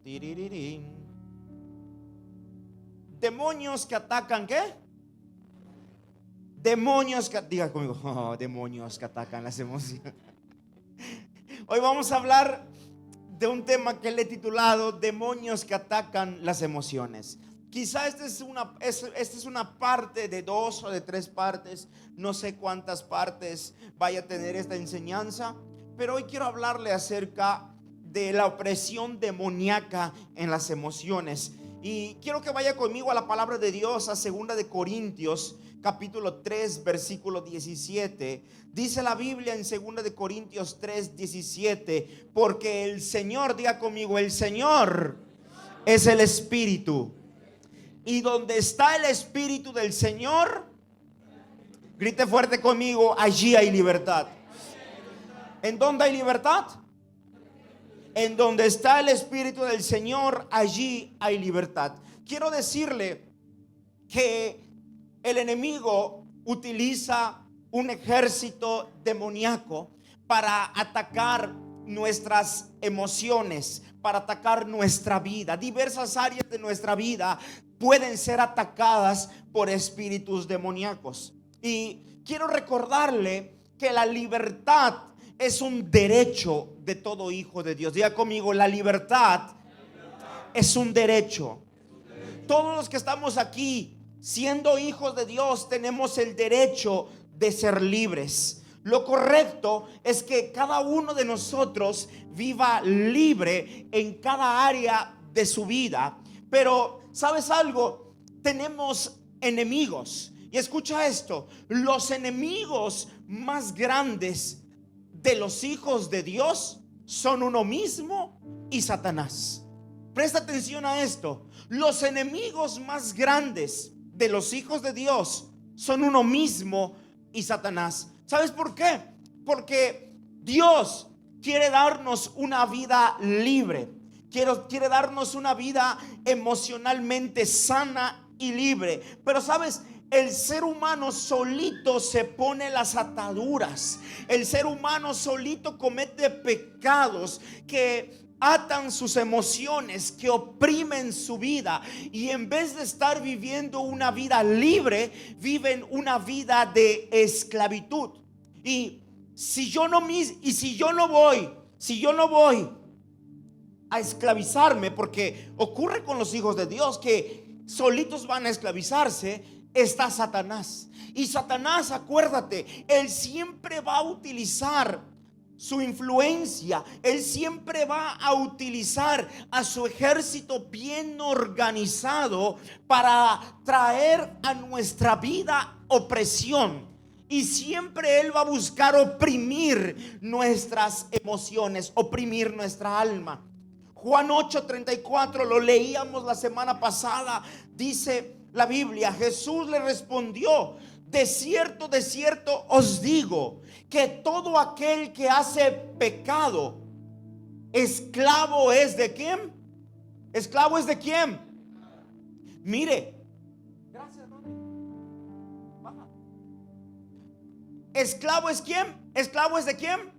Tiririrín. Demonios que atacan, ¿qué? Demonios que, diga conmigo, demonios que atacan las emociones. Hoy vamos a hablar de un tema que le he titulado demonios que atacan las emociones. Quizá esta es una parte de 2 o de 3 partes. No sé cuántas partes vaya a tener esta enseñanza, pero hoy quiero hablarle acerca de la opresión demoníaca en las emociones. Y quiero que vaya conmigo a la palabra de Dios, a 2 de Corintios capítulo 3 versículo 17. Dice la Biblia en 2 de Corintios 3, 17: porque el Señor, diga conmigo, el Señor es el Espíritu, y donde está el Espíritu del Señor, grite fuerte conmigo, allí hay libertad. ¿En dónde hay libertad? En donde está el Espíritu del Señor, allí hay libertad. Quiero decirle que el enemigo utiliza un ejército demoníaco para atacar nuestras emociones, para atacar nuestra vida. Diversas áreas de nuestra vida pueden ser atacadas por espíritus demoníacos. Y quiero recordarle que la libertad es un derecho de todo hijo de Dios. Diga conmigo, la libertad es un derecho. Todos los que estamos aquí, siendo hijos de Dios, tenemos el derecho de ser libres. Lo correcto es que cada uno de nosotros viva libre en cada área de su vida. Pero, ¿sabes algo? Tenemos enemigos. Y escucha esto: los enemigos más grandes de los hijos de Dios son uno mismo y Satanás. Presta atención a esto: los enemigos más grandes de los hijos de Dios son uno mismo y Satanás. ¿Sabes por qué? Porque Dios quiere darnos una vida libre, quiere darnos una vida emocionalmente sana y libre. Pero sabes, el ser humano solito se pone las ataduras. El ser humano solito comete pecados que atan sus emociones, que oprimen su vida, y en vez de estar viviendo una vida libre, viven una vida de esclavitud. Y si yo no voy a esclavizarme, porque ocurre con los hijos de Dios que solitos van a esclavizarse, está Satanás. Y Satanás, acuérdate, él siempre va a utilizar su influencia. Él siempre va a utilizar a su ejército bien organizado para traer a nuestra vida opresión. Y siempre él va a buscar oprimir nuestras emociones, oprimir nuestra alma. Juan 8:34, lo leíamos la semana pasada. Dice la Biblia: Jesús le respondió: de cierto os digo, que todo aquel que hace pecado, esclavo es de ¿quién? ¿Esclavo es de quién? Mire, gracias, Ronnie. Baja. ¿Esclavo es quién? ¿Esclavo es de quién?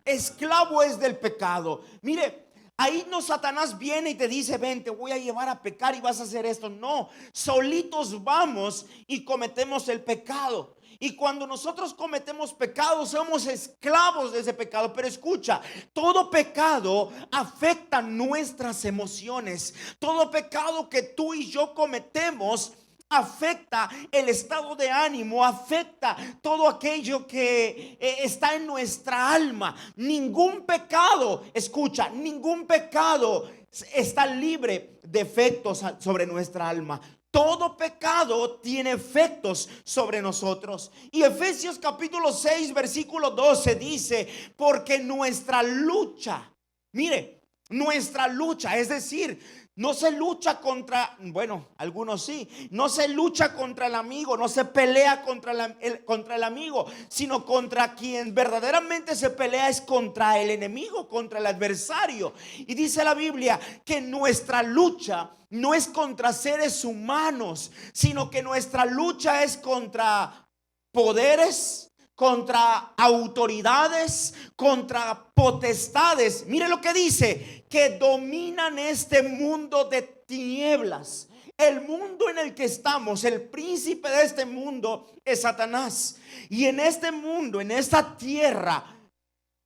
Esclavo es del pecado. Mire, ahí no Satanás viene y te dice: ven, te voy a llevar a pecar y vas a hacer esto. No, solitos vamos y cometemos el pecado. Y cuando nosotros cometemos pecado, somos esclavos de ese pecado. Pero escucha, todo pecado afecta nuestras emociones. Todo pecado que tú y yo cometemos afecta el estado de ánimo, afecta todo aquello que está en nuestra alma. Ningún pecado, escucha, ningún pecado está libre de efectos sobre nuestra alma. Todo pecado tiene efectos sobre nosotros. Y Efesios capítulo 6 versículo 12 dice: porque nuestra lucha, mire, nuestra lucha, es decir, no se lucha contra, bueno, algunos sí, no se lucha contra el amigo, no se pelea contra el amigo, sino contra quien verdaderamente se pelea es contra el enemigo, contra el adversario. Y dice la Biblia que nuestra lucha no es contra seres humanos, sino que nuestra lucha es contra poderes, contra autoridades, contra potestades. Mire lo que dice, que dominan este mundo de tinieblas. El mundo en el que estamos, el príncipe de este mundo es Satanás. Y en este mundo, en esta tierra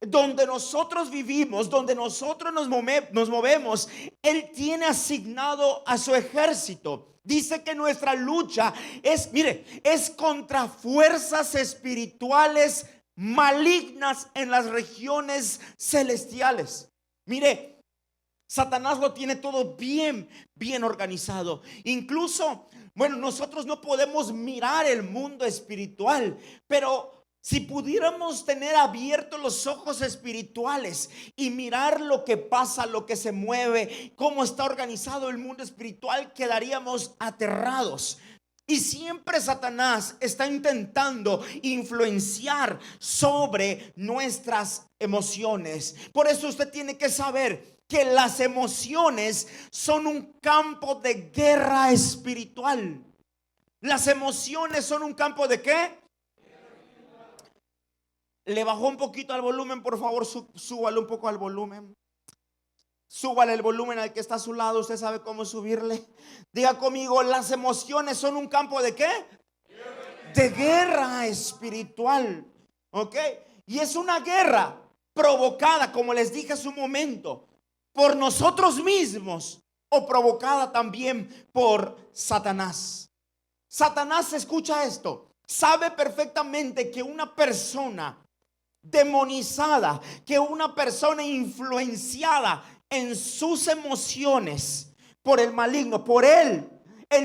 donde nosotros vivimos, donde nosotros nos movemos, Él tiene asignado a su ejército. Dice que nuestra lucha es contra fuerzas espirituales malignas en las regiones celestiales. Mire, Satanás lo tiene todo bien organizado. Incluso, nosotros no podemos mirar el mundo espiritual, pero si pudiéramos tener abiertos los ojos espirituales y mirar lo que pasa, lo que se mueve, cómo está organizado el mundo espiritual, quedaríamos aterrados. Y siempre Satanás está intentando influenciar sobre nuestras emociones. Por eso usted tiene que saber que las emociones son un campo de guerra espiritual. Las emociones son un campo de ¿qué? Le bajó un poquito al volumen, por favor, súbale un poco al volumen. Súbale el volumen al que está a su lado, usted sabe cómo subirle. Diga conmigo, las emociones son un campo de ¿qué? De guerra espiritual. ¿Ok? Y es una guerra provocada, como les dije hace un momento, por nosotros mismos o provocada también por Satanás. Satanás, escucha esto, sabe perfectamente que una persona demonizada, que una persona influenciada en sus emociones por el maligno, por él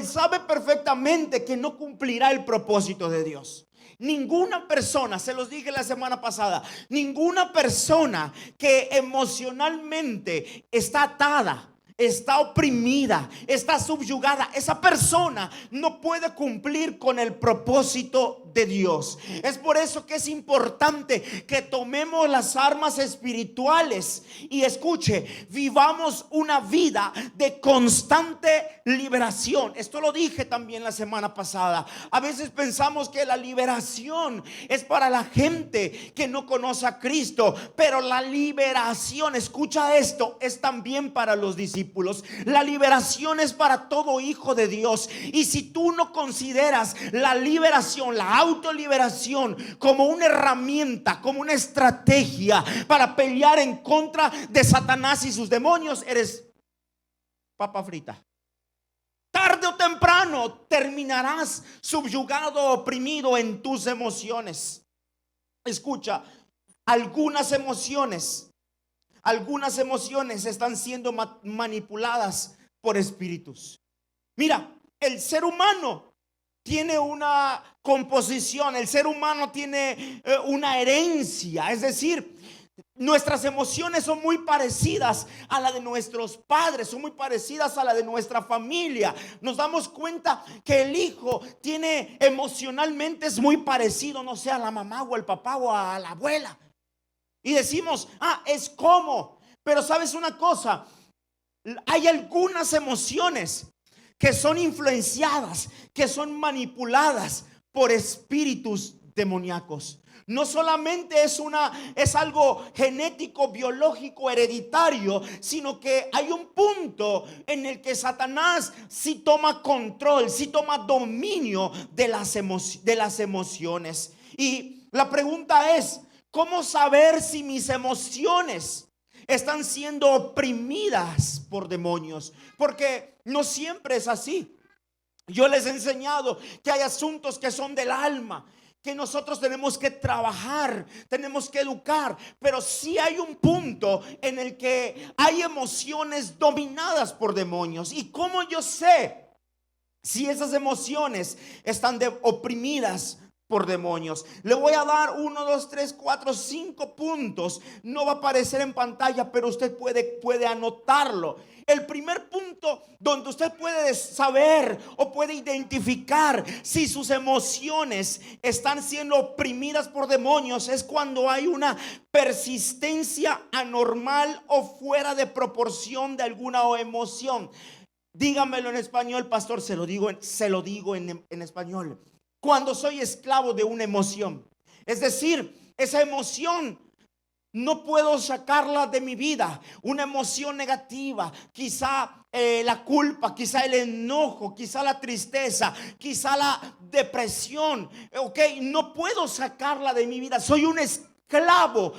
sabe perfectamente que no cumplirá el propósito de Dios. Ninguna persona, se los dije la semana pasada, ninguna persona que emocionalmente está atada, está oprimida, está subyugada, esa persona no puede cumplir con el propósito de Dios. Es por eso que es importante que tomemos las armas espirituales y escuche, vivamos una vida de constante liberación. Esto lo dije también la semana pasada. A veces pensamos que la liberación es para la gente que no conoce a Cristo, pero la liberación, escucha esto, es también para los discípulos. La liberación es para todo hijo de Dios. Y si tú no consideras la liberación, la autoliberación como una herramienta, como una estrategia para pelear en contra de Satanás y sus demonios, eres papa frita. Tarde o temprano terminarás subyugado, oprimido en tus emociones. Escucha, algunas emociones están siendo manipuladas por espíritus. Mira, el ser humano tiene una composición, el ser humano tiene una herencia, es decir, nuestras emociones son muy parecidas a la de nuestros padres, son muy parecidas a la de nuestra familia. Nos damos cuenta que el hijo tiene emocionalmente, es muy parecido, no sé, a la mamá o al papá o a la abuela. Y decimos, es como. Pero sabes una cosa, hay algunas emociones que son influenciadas, que son manipuladas por espíritus demoníacos. No solamente es algo genético, biológico, hereditario, sino que hay un punto en el que Satanás sí toma control, sí toma dominio de las emociones. Y la pregunta es, ¿cómo saber si mis emociones están siendo oprimidas por demonios? Porque no siempre es así. Yo les he enseñado que hay asuntos que son del alma, que nosotros tenemos que trabajar, tenemos que educar, pero sí hay un punto en el que hay emociones dominadas por demonios. ¿Y cómo yo sé si esas emociones están oprimidas por demonios? Le voy a dar 1, 2, 3, 4, 5 puntos. No va a aparecer en pantalla, pero usted puede anotarlo. El primer punto donde usted puede saber o puede identificar si sus emociones están siendo oprimidas por demonios es cuando hay una persistencia anormal o fuera de proporción de alguna emoción. Dígamelo en español, pastor, se lo digo en español. Cuando soy esclavo de una emoción, Es decir, esa emoción no puedo sacarla de mi vida. Una emoción negativa, quizá la culpa, quizá el enojo, quizá la tristeza, quizá la depresión. Ok, no puedo sacarla de mi vida. Soy un esclavo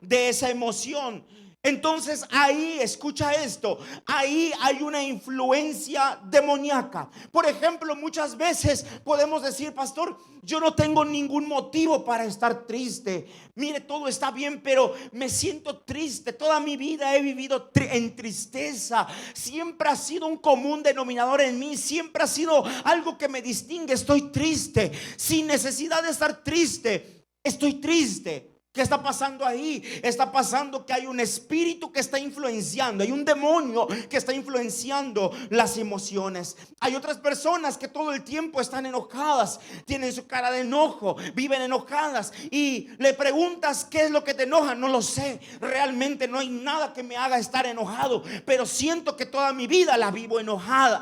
de esa emoción. Entonces ahí, escucha esto, ahí hay una influencia demoníaca. Por ejemplo, muchas veces podemos decir: pastor, yo no tengo ningún motivo para estar triste. Mire, todo está bien, pero me siento triste. Toda mi vida he vivido en tristeza. Siempre ha sido un común denominador en mí. Siempre ha sido algo que me distingue. Estoy triste, sin necesidad de estar triste. Estoy triste. ¿Qué está pasando ahí? Está pasando que hay un espíritu que está influenciando, hay un demonio que está influenciando las emociones. Hay otras personas que todo el tiempo están enojadas, tienen su cara de enojo, viven enojadas, y le preguntas: ¿qué es lo que te enoja? No lo sé, realmente no hay nada que me haga estar enojado, pero siento que toda mi vida la vivo enojada.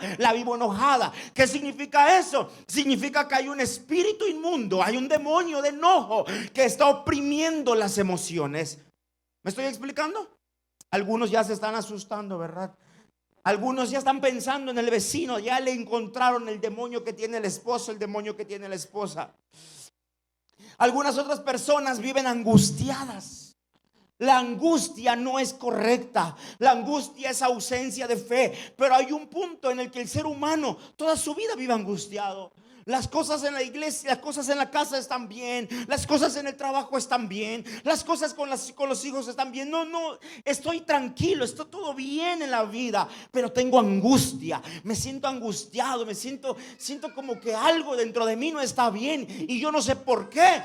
¿Qué significa eso? Significa que hay un espíritu inmundo, hay un demonio de enojo que está oprimiendo las emociones. ¿Me estoy explicando? Algunos ya se están asustando, ¿verdad? Algunos ya están pensando en el vecino, ya le encontraron el demonio que tiene el esposo, el demonio que tiene la esposa. Algunas otras personas viven angustiadas. La angustia no es correcta. La angustia es ausencia de fe. Pero hay un punto en el que el ser humano toda su vida vive angustiado. Las cosas en la iglesia, las cosas en la casa están bien, las cosas en el trabajo están bien, las cosas con los hijos están bien. No, estoy tranquilo, está todo bien en la vida, pero tengo angustia, me siento angustiado, siento como que algo dentro de mí no está bien y yo no sé por qué.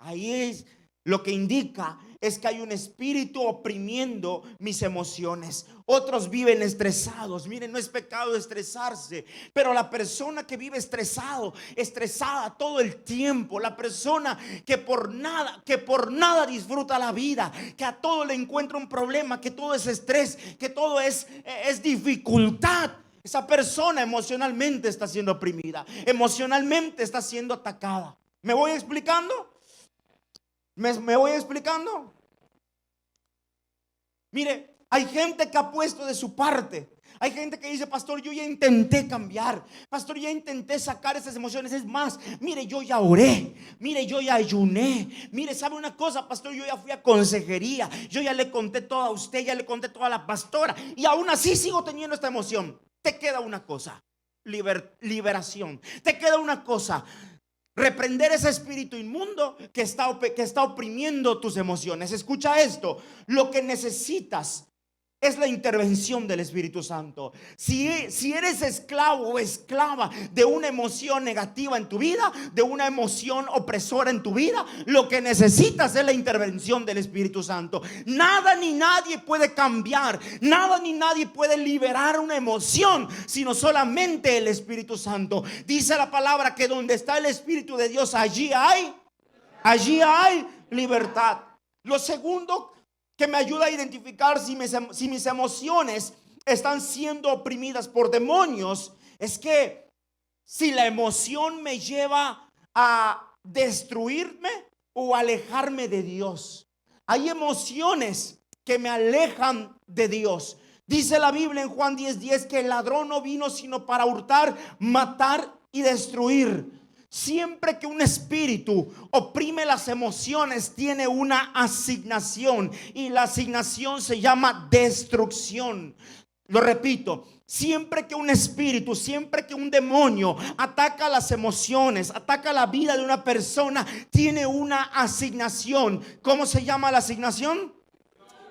Ahí es lo que indica es que hay un espíritu oprimiendo mis emociones. Otros viven estresados. Miren, no es pecado estresarse, pero la persona que vive estresada todo el tiempo, la persona que por nada disfruta la vida, que a todo le encuentra un problema, que todo es estrés, que todo es dificultad. Esa persona emocionalmente está siendo oprimida, emocionalmente está siendo atacada. ¿Me voy explicando? ¿Me voy explicando? Mire, hay gente que ha puesto de su parte. Hay gente que dice: pastor, yo ya intenté cambiar, pastor, ya intenté sacar esas emociones. Es más, mire, yo ya oré, mire, yo ya ayuné, mire, ¿sabe una cosa, pastor? Yo ya fui a consejería, yo ya le conté todo a usted, ya le conté toda a la pastora, y aún así sigo teniendo esta emoción. Te queda una cosa: liberación. Te queda una cosa: reprender ese espíritu inmundo que está oprimiendo tus emociones. Escucha esto: lo que necesitas es la intervención del Espíritu Santo. Si eres esclavo o esclava de una emoción negativa en tu vida, de una emoción opresora en tu vida, lo que necesitas es la intervención del Espíritu Santo. Nada ni nadie puede cambiar, nada ni nadie puede liberar una emoción, sino solamente el Espíritu Santo. Dice la palabra que donde está el Espíritu de Dios, allí hay libertad. Lo segundo que me ayuda a identificar si mis emociones están siendo oprimidas por demonios es que si la emoción me lleva a destruirme o alejarme de Dios. Hay emociones que me alejan de Dios. Dice la Biblia en Juan 10:10 que el ladrón no vino sino para hurtar, matar y destruir. Siempre que un espíritu oprime las emociones, tiene una asignación, y la asignación se llama destrucción. Lo repito: siempre que un espíritu, siempre que un demonio ataca las emociones, ataca la vida de una persona, tiene una asignación. ¿Cómo se llama la asignación?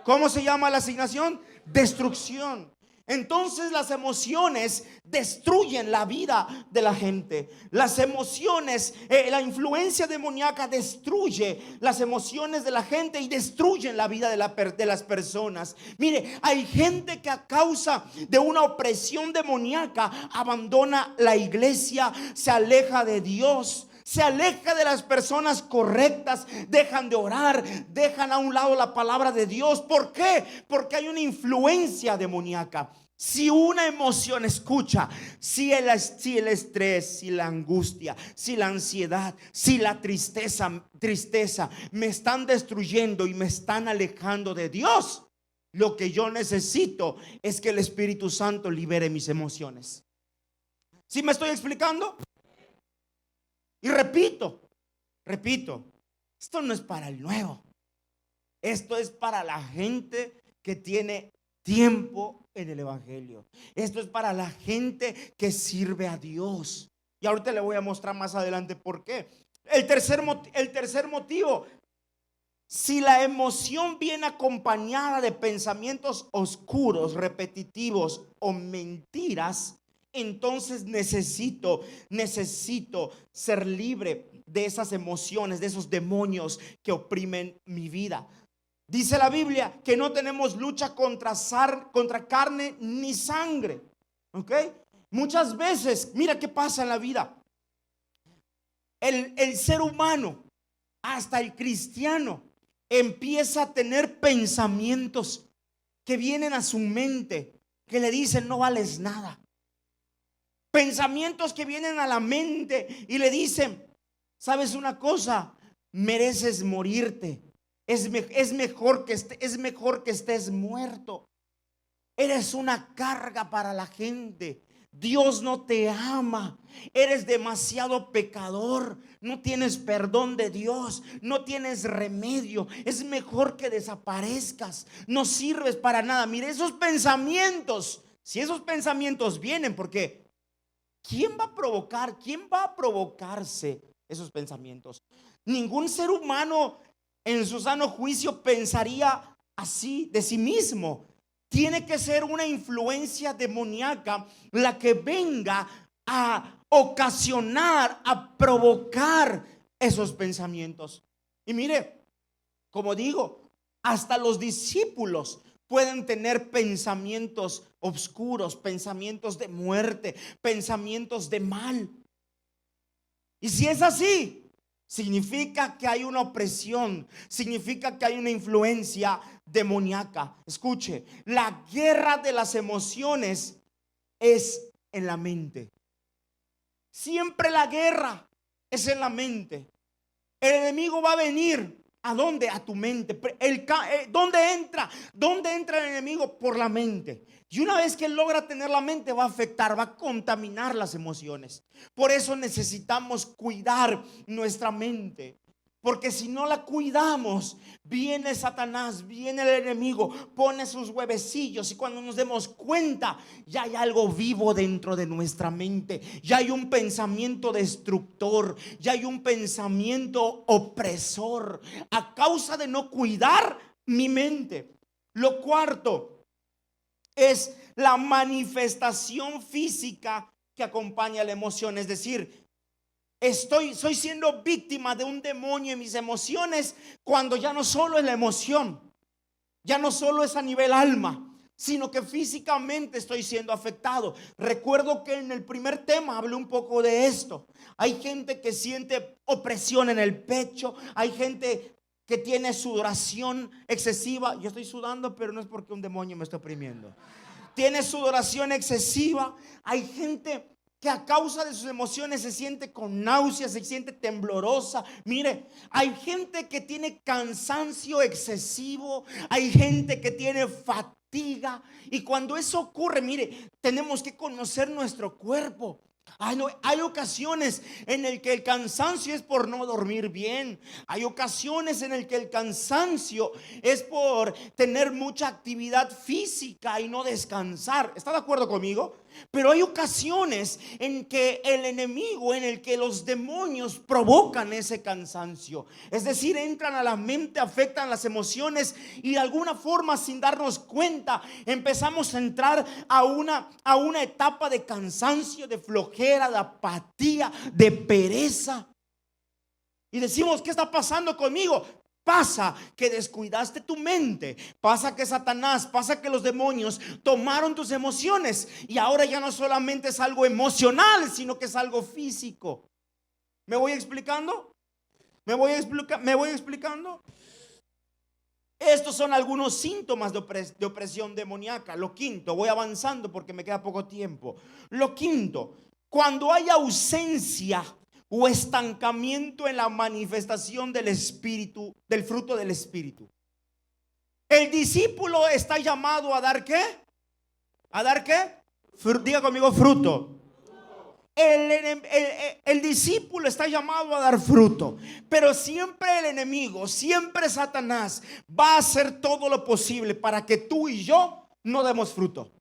¿Cómo se llama la asignación? Destrucción. Entonces las emociones destruyen la vida de la gente. Las emociones, la influencia demoníaca destruye las emociones de la gente y destruyen la vida de las personas. Mire, hay gente que a causa de una opresión demoníaca abandona la iglesia, se aleja de Dios, se aleja de las personas correctas, dejan de orar, dejan a un lado la palabra de Dios. ¿Por qué? Porque hay una influencia demoníaca. Si una emoción, escucha, si el estrés, si la angustia, si la ansiedad, si la tristeza me están destruyendo y me están alejando de Dios, lo que yo necesito es que el Espíritu Santo libere mis emociones. ¿Sí me estoy explicando? Y repito, esto no es para el nuevo. Esto es para la gente que tiene tiempo en el evangelio. Esto es para la gente que sirve a Dios. Y ahorita le voy a mostrar más adelante por qué. El tercer motivo: si la emoción viene acompañada de pensamientos oscuros, repetitivos o mentiras, entonces necesito ser libre de esas emociones, de esos demonios que oprimen mi vida. Dice la Biblia que no tenemos lucha contra carne ni sangre. ¿Ok? Muchas veces, mira qué pasa en la vida. El ser humano, hasta el cristiano, empieza a tener pensamientos que vienen a su mente, que le dicen: no vales nada. Pensamientos que vienen a la mente y le dicen: ¿sabes una cosa? Mereces morirte. Es mejor que estés muerto. Eres una carga para la gente. Dios no te ama. Eres demasiado pecador. No tienes perdón de Dios. No tienes remedio. Es mejor que desaparezcas. No sirves para nada. Mire, esos pensamientos, si esos pensamientos vienen, porque ¿quién va a provocarse esos pensamientos? Ningún ser humano en su sano juicio pensaría así de sí mismo. Tiene que ser una influencia demoníaca la que venga a ocasionar, a provocar esos pensamientos. Y mire, como digo, hasta los discípulos pueden tener pensamientos oscuros, pensamientos de muerte, pensamientos de mal. Y si es así, significa que hay una opresión, significa que hay una influencia demoníaca. Escuche, la guerra de las emociones es en la mente. Siempre la guerra es en la mente. El enemigo va a venir. ¿A dónde? A tu mente. ¿Dónde entra? ¿Dónde entra el enemigo? Por la mente. Y una vez que él logra tener la mente, va a afectar, va a contaminar las emociones. Por eso necesitamos cuidar nuestra mente. Porque si no la cuidamos, viene Satanás, viene el enemigo, pone sus huevecillos, y cuando nos demos cuenta, ya hay algo vivo dentro de nuestra mente. Ya hay un pensamiento destructor, ya hay un pensamiento opresor a causa de no cuidar mi mente. Lo cuarto es la manifestación física que acompaña la emoción. Es decir, soy siendo víctima de un demonio en mis emociones, cuando ya no solo es la emoción, ya no solo es a nivel alma, sino que físicamente estoy siendo afectado. Recuerdo que en el primer tema hablé un poco de esto. Hay gente que siente opresión en el pecho, hay gente que tiene sudoración excesiva. Yo estoy sudando, pero no es porque un demonio me está oprimiendo. Tiene sudoración excesiva. Hay gente que a causa de sus emociones se siente con náuseas, se siente temblorosa. Mire, hay gente que tiene cansancio excesivo, hay gente que tiene fatiga. Y cuando eso ocurre, mire, tenemos que conocer nuestro cuerpo. Hay ocasiones en el que el cansancio es por no dormir bien. Hay ocasiones en el que el cansancio es por tener mucha actividad física y no descansar. ¿Está de acuerdo conmigo? Pero hay ocasiones en que el enemigo, en el que los demonios provocan ese cansancio. Es decir, entran a la mente, afectan las emociones, y de alguna forma, sin darnos cuenta, empezamos a entrar a una etapa de cansancio, de flojera, de apatía, de pereza. Y decimos: ¿qué está pasando conmigo? Pasa que descuidaste tu mente. Pasa que Satanás, pasa que los demonios tomaron tus emociones, y ahora ya no solamente es algo emocional, sino que es algo físico. ¿Me voy explicando? ¿Me voy explicando? Estos son algunos síntomas de opresión demoníaca. Lo quinto, voy avanzando porque me queda poco tiempo. Lo quinto, cuando hay ausencia o estancamiento en la manifestación del Espíritu, del fruto del Espíritu. El discípulo está llamado a dar ¿qué? ¿A dar qué? Diga conmigo, fruto. El discípulo está llamado a dar fruto, pero siempre el enemigo, siempre Satanás va a hacer todo lo posible para que tú y yo no demos fruto.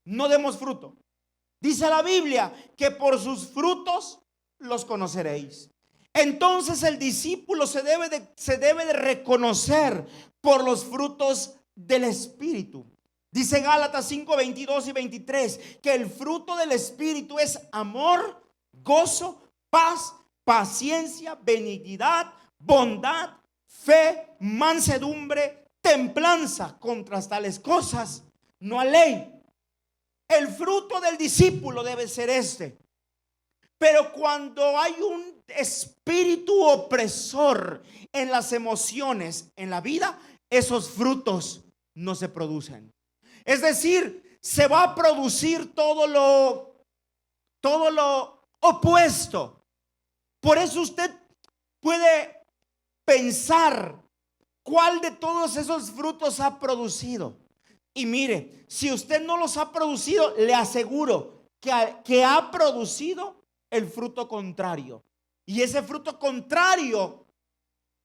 No demos fruto. Dice la Biblia que por sus frutos los conoceréis. Entonces el discípulo se debe de reconocer por los frutos del Espíritu. Dice Gálatas 5, 22 y 23 que el fruto del Espíritu es amor, gozo, paz, paciencia, benignidad, bondad, fe, mansedumbre, templanza. Contra tales cosas no hay ley. El fruto del discípulo debe ser este. Pero cuando hay un espíritu opresor en las emociones, en la vida, esos frutos no se producen. Es decir, se va a producir todo lo opuesto. Por eso usted puede pensar cuál de todos esos frutos ha producido. Y mire, si usted no los ha producido, le aseguro que ha producido el fruto contrario. Y ese fruto contrario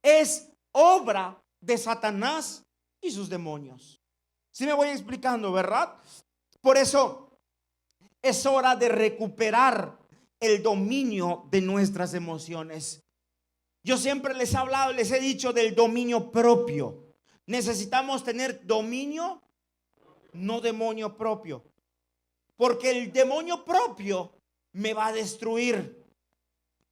es obra de Satanás y sus demonios. ¿Sí me voy explicando, verdad? Por eso es hora de recuperar el dominio de nuestras emociones. Yo siempre les he hablado, les he dicho del dominio propio. Necesitamos tener dominio, no demonio propio. Porque el demonio propio me va a destruir.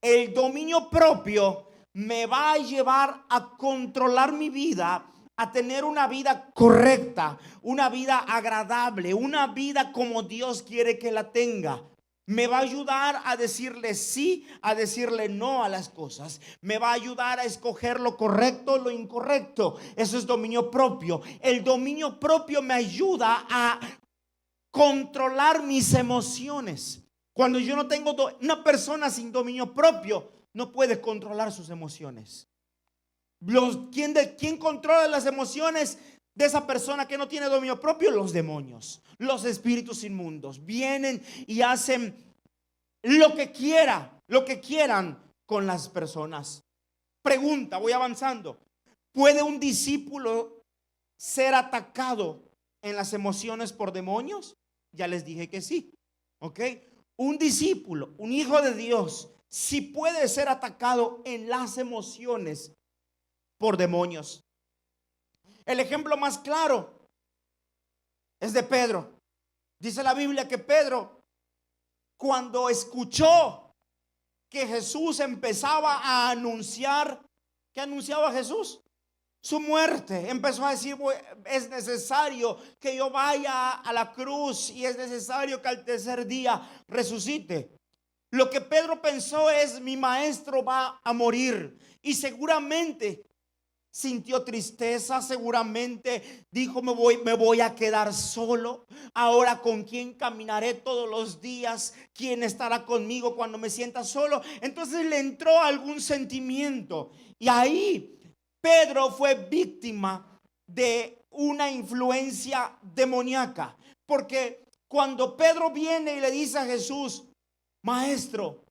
El dominio propio me va a llevar a controlar mi vida, a tener una vida correcta, una vida agradable, una vida como Dios quiere que la tenga. Me va a ayudar a decirle sí, a decirle no a las cosas. Me va a ayudar a escoger lo correcto, lo incorrecto. Eso es dominio propio. El dominio propio me ayuda a controlar mis emociones. Cuando yo no tengo, una persona sin dominio propio no puede controlar sus emociones. ¿Quién controla las emociones de esa persona que no tiene dominio propio? Los demonios, los espíritus inmundos vienen y hacen lo que quieran con las personas. Pregunta, voy avanzando. ¿Puede un discípulo ser atacado en las emociones por demonios? Ya les dije que sí. ¿Ok? Un discípulo, un hijo de Dios, sí puede ser atacado en las emociones por demonios. El ejemplo más claro es de Pedro. Dice la Biblia que Pedro, cuando escuchó que Jesús empezaba a anunciar, ¿qué anunciaba Jesús? Su muerte. Empezó a decir: es necesario que yo vaya a la cruz y es necesario que al tercer día resucite. Lo que Pedro pensó es: mi maestro va a morir. Y seguramente sintió tristeza, seguramente dijo: me voy a quedar solo. Ahora, ¿con quién caminaré todos los días? ¿Quién estará conmigo cuando me sienta solo? Entonces le entró algún sentimiento. Y ahí Pedro fue víctima de una influencia demoníaca. Porque cuando Pedro viene y le dice a Jesús: maestro,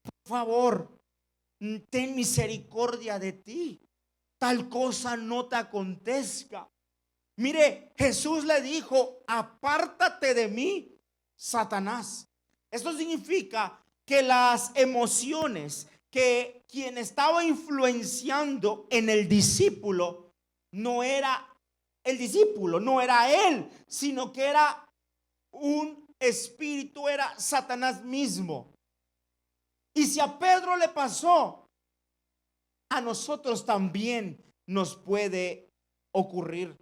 por favor, ten misericordia de ti, tal cosa no te acontezca. Mire, Jesús le dijo: apártate de mí, Satanás. Esto significa que las emociones que quien estaba influenciando en el discípulo no era el discípulo, no era él, sino que era un espíritu, era Satanás mismo. Y si a Pedro le pasó, a nosotros también nos puede ocurrir.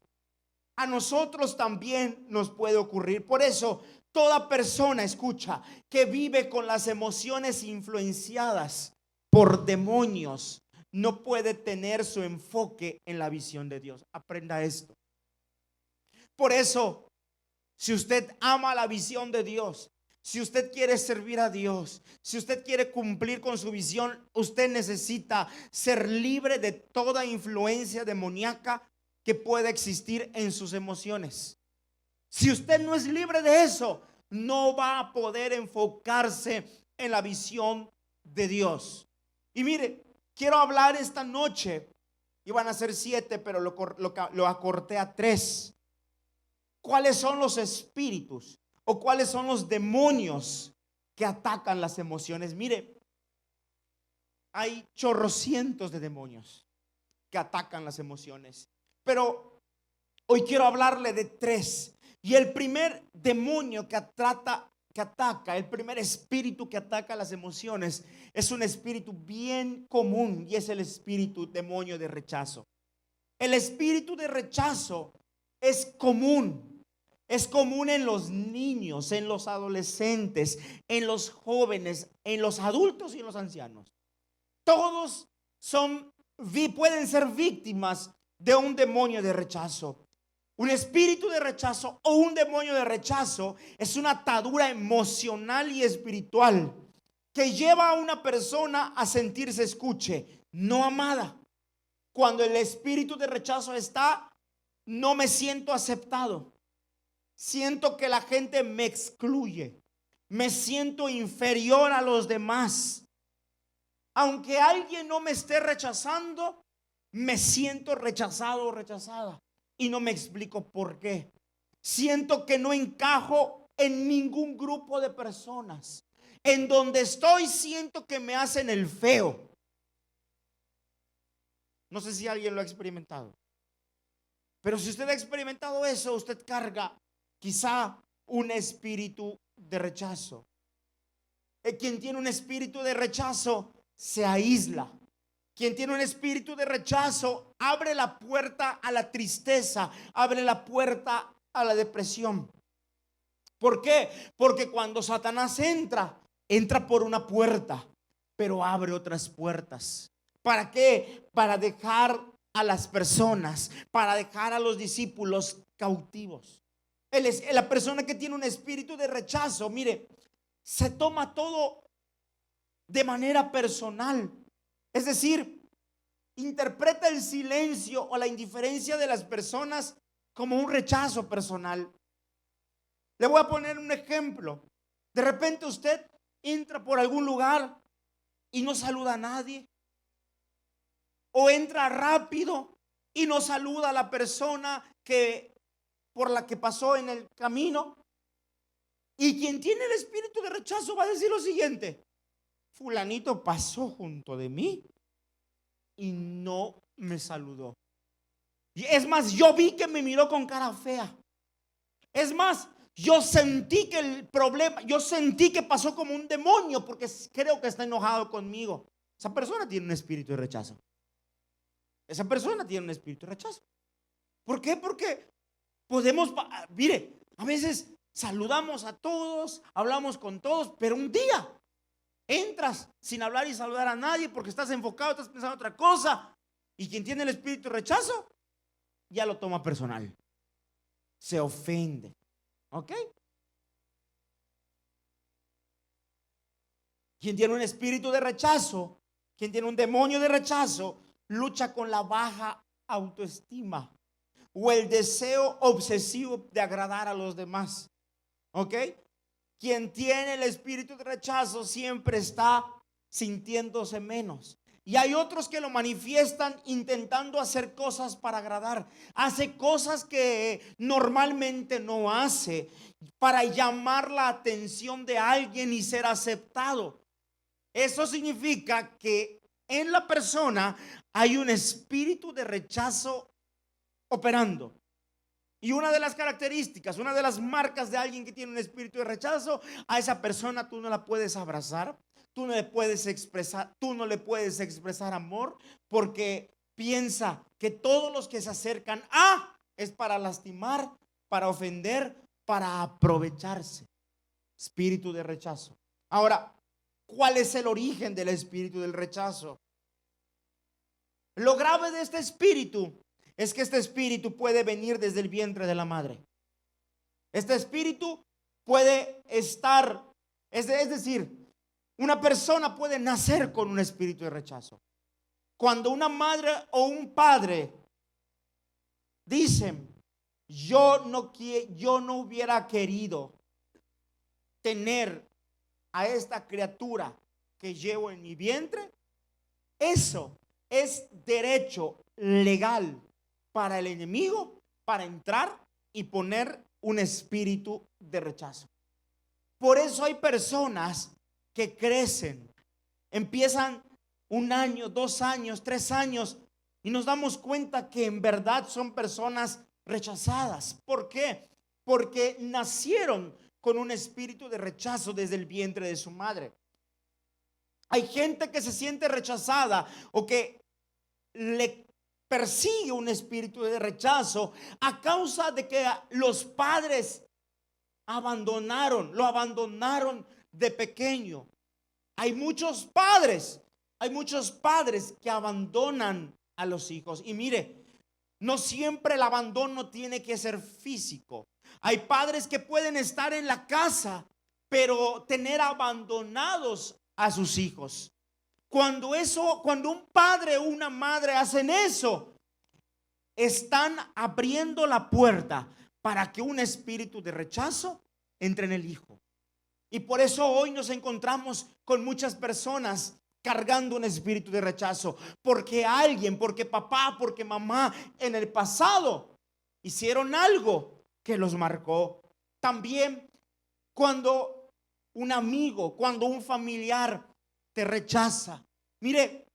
A nosotros también nos puede ocurrir. Por eso, toda persona, escucha, que vive con las emociones influenciadas por demonios, no puede tener su enfoque en la visión de Dios. Aprenda esto. Por eso, si usted ama la visión de Dios, si usted quiere servir a Dios, si usted quiere cumplir con su visión, usted necesita ser libre de toda influencia demoníaca que pueda existir en sus emociones. Si usted no es libre de eso, no va a poder enfocarse en la visión de Dios. Y mire, quiero hablar esta noche, iban a ser 7, pero lo acorté a 3. ¿Cuáles son los espíritus o cuáles son los demonios que atacan las emociones? Mire, hay chorrocientos de demonios que atacan las emociones, pero hoy quiero hablarle de 3. Y el primer demonio que ataca, el primer espíritu que ataca las emociones, es un espíritu bien común, y es el espíritu demonio de rechazo. El espíritu de rechazo es común. Es común en los niños, en los adolescentes, en los jóvenes, en los adultos y en los ancianos. Todos pueden ser víctimas de un demonio de rechazo. Un espíritu de rechazo o un demonio de rechazo es una atadura emocional y espiritual que lleva a una persona a sentirse, escuche, no amada. Cuando el espíritu de rechazo está, no me siento aceptado. Siento que la gente me excluye. Me siento inferior a los demás. Aunque alguien no me esté rechazando, me siento rechazado o rechazada. Y no me explico por qué. Siento que no encajo en ningún grupo de personas. En donde estoy siento que me hacen el feo. No sé si alguien lo ha experimentado. Pero si usted ha experimentado eso, usted carga quizá un espíritu de rechazo. Quien tiene un espíritu de rechazo se aísla. Quien tiene un espíritu de rechazo abre la puerta a la tristeza, abre la puerta a la depresión. ¿Por qué? Porque cuando Satanás entra por una puerta, pero abre otras puertas. ¿Para qué? Para dejar a las personas, para dejar a los discípulos cautivos. La persona que tiene un espíritu de rechazo, mire, se toma todo de manera personal. Es decir, interpreta el silencio o la indiferencia de las personas como un rechazo personal. Le voy a poner un ejemplo. De repente usted entra por algún lugar y no saluda a nadie. O entra rápido y no saluda a la persona por la que pasó en el camino. Y quien tiene el espíritu de rechazo va a decir lo siguiente: fulanito pasó junto de mí y no me saludó. Y es más, yo vi que me miró con cara fea. Es más, yo sentí yo sentí que pasó como un demonio porque creo que está enojado conmigo. Esa persona tiene un espíritu de rechazo. Esa persona tiene un espíritu de rechazo. ¿Por qué? Porque mire, a veces saludamos a todos, hablamos con todos, pero un día entras sin hablar y saludar a nadie porque estás enfocado, estás pensando en otra cosa. Y quien tiene el espíritu de rechazo ya lo toma personal. Se ofende. ¿Ok? Quien tiene un espíritu de rechazo, quien tiene un demonio de rechazo, lucha con la baja autoestima o el deseo obsesivo de agradar a los demás. ¿Ok? Quien tiene el espíritu de rechazo siempre está sintiéndose menos. Y hay otros que lo manifiestan intentando hacer cosas para agradar. Hace cosas que normalmente no hace para llamar la atención de alguien y ser aceptado. Eso significa que en la persona hay un espíritu de rechazo operando. Y una de las características, una de las marcas de alguien que tiene un espíritu de rechazo, a esa persona tú no la puedes abrazar, tú no le puedes expresar amor, porque piensa que todos los que se acercan es para lastimar, para ofender, para aprovecharse. Espíritu de rechazo. Ahora, ¿cuál es el origen del espíritu del rechazo? Lo grave de este espíritu es que este espíritu puede venir desde el vientre de la madre. Este espíritu puede estar, es decir, una persona puede nacer con un espíritu de rechazo. Cuando una madre o un padre dicen, yo no hubiera querido tener a esta criatura que llevo en mi vientre, eso es derecho legal para el enemigo para entrar y poner un espíritu de rechazo. Por eso hay personas que crecen, empiezan 1 año, 2 años, 3 años y nos damos cuenta que en verdad son personas rechazadas. ¿Por qué? Porque nacieron con un espíritu de rechazo desde el vientre de su madre. Hay gente que se siente rechazada o que le persigue un espíritu de rechazo a causa de que los padres lo abandonaron de pequeño. Hay muchos padres que abandonan a los hijos. Y mire, no siempre el abandono tiene que ser físico. Hay padres que pueden estar en la casa, pero tener abandonados a sus hijos. Cuando un padre o una madre hacen eso, están abriendo la puerta para que un espíritu de rechazo entre en el hijo. Y por eso hoy nos encontramos con muchas personas cargando un espíritu de rechazo, porque papá, porque mamá en el pasado hicieron algo que los marcó. También cuando un amigo, cuando un familiar te rechaza, mire,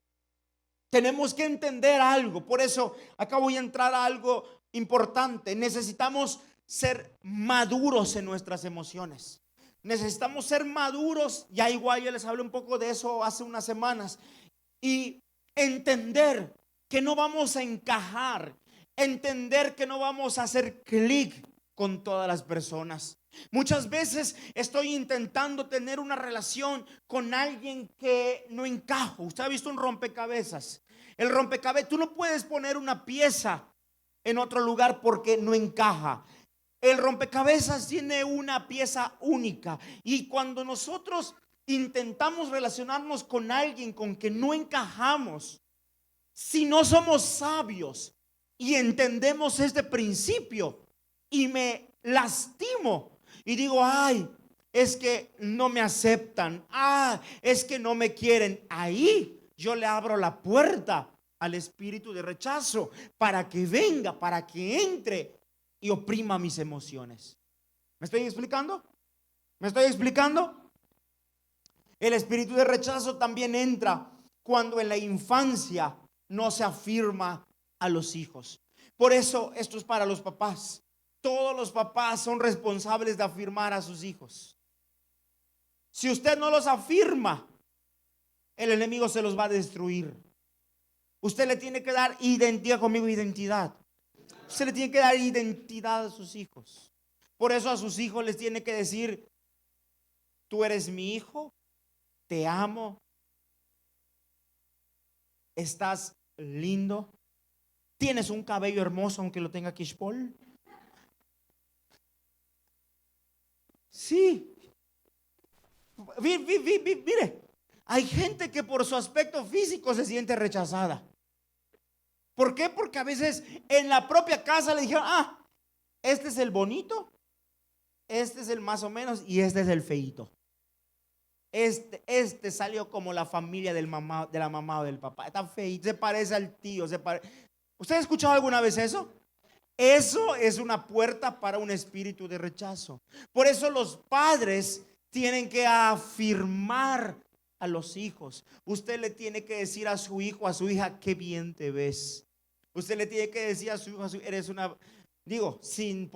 tenemos que entender algo. Por eso acá voy a entrar a algo importante. Necesitamos ser maduros en nuestras emociones. Necesitamos ser maduros. Ya igual yo les hablé un poco de eso hace unas semanas. Y entender que no vamos a encajar. Entender que no vamos a hacer clic con todas las personas. Muchas veces estoy intentando tener una relación con alguien que no encajo. Usted ha visto un rompecabezas. El rompecabezas, tú no puedes poner una pieza en otro lugar porque no encaja. El rompecabezas tiene una pieza única. Y cuando nosotros intentamos relacionarnos con alguien con que no encajamos, si no somos sabios y entendemos este principio y me lastimo y digo, ay, es que no me aceptan, es que no me quieren, ahí yo le abro la puerta al espíritu de rechazo para que venga, para que entre y oprima mis emociones. ¿Me estoy explicando? ¿Me estoy explicando? El espíritu de rechazo también entra cuando en la infancia no se afirma a los hijos. Por eso esto es para los papás. Todos los papás son responsables de afirmar a sus hijos. Si usted no los afirma, el enemigo se los va a destruir. Usted le tiene que dar identidad, conmigo, identidad. Usted le tiene que dar identidad a sus hijos. Por eso a sus hijos les tiene que decir, tú eres mi hijo, te amo, estás lindo, tienes un cabello hermoso aunque lo tenga Kishpol. Sí. Mire, hay gente que por su aspecto físico se siente rechazada. ¿Por qué? Porque a veces en la propia casa le dijeron, este es el bonito, este es el más o menos y este es el feíto. Este salió como la familia de la mamá o del papá. Está feíto, se parece al tío. ¿Usted ha escuchado alguna vez eso? Eso es una puerta para un espíritu de rechazo. Por eso los padres tienen que afirmar a los hijos. Usted le tiene que decir a su hijo, a su hija, qué bien te ves. Usted le tiene que decir a su hijo, eres una, sin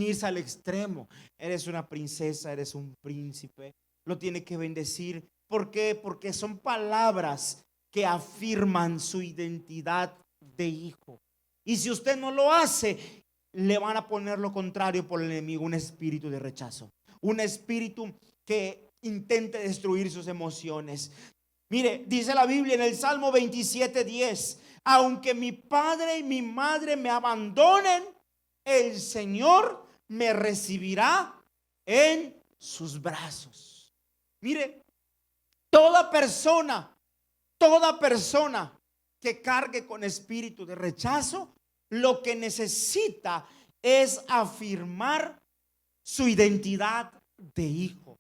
irse al extremo, eres una princesa, eres un príncipe. Lo tiene que bendecir. ¿Por qué? Porque son palabras que afirman su identidad de hijo. Y si usted no lo hace, le van a poner lo contrario por el enemigo, un espíritu de rechazo, un espíritu que intente destruir sus emociones. Mire, dice la Biblia en el Salmo 27:10, aunque mi padre y mi madre me abandonen, el Señor me recibirá en sus brazos. Mire, toda persona que cargue con espíritu de rechazo, lo que necesita es afirmar su identidad de hijo.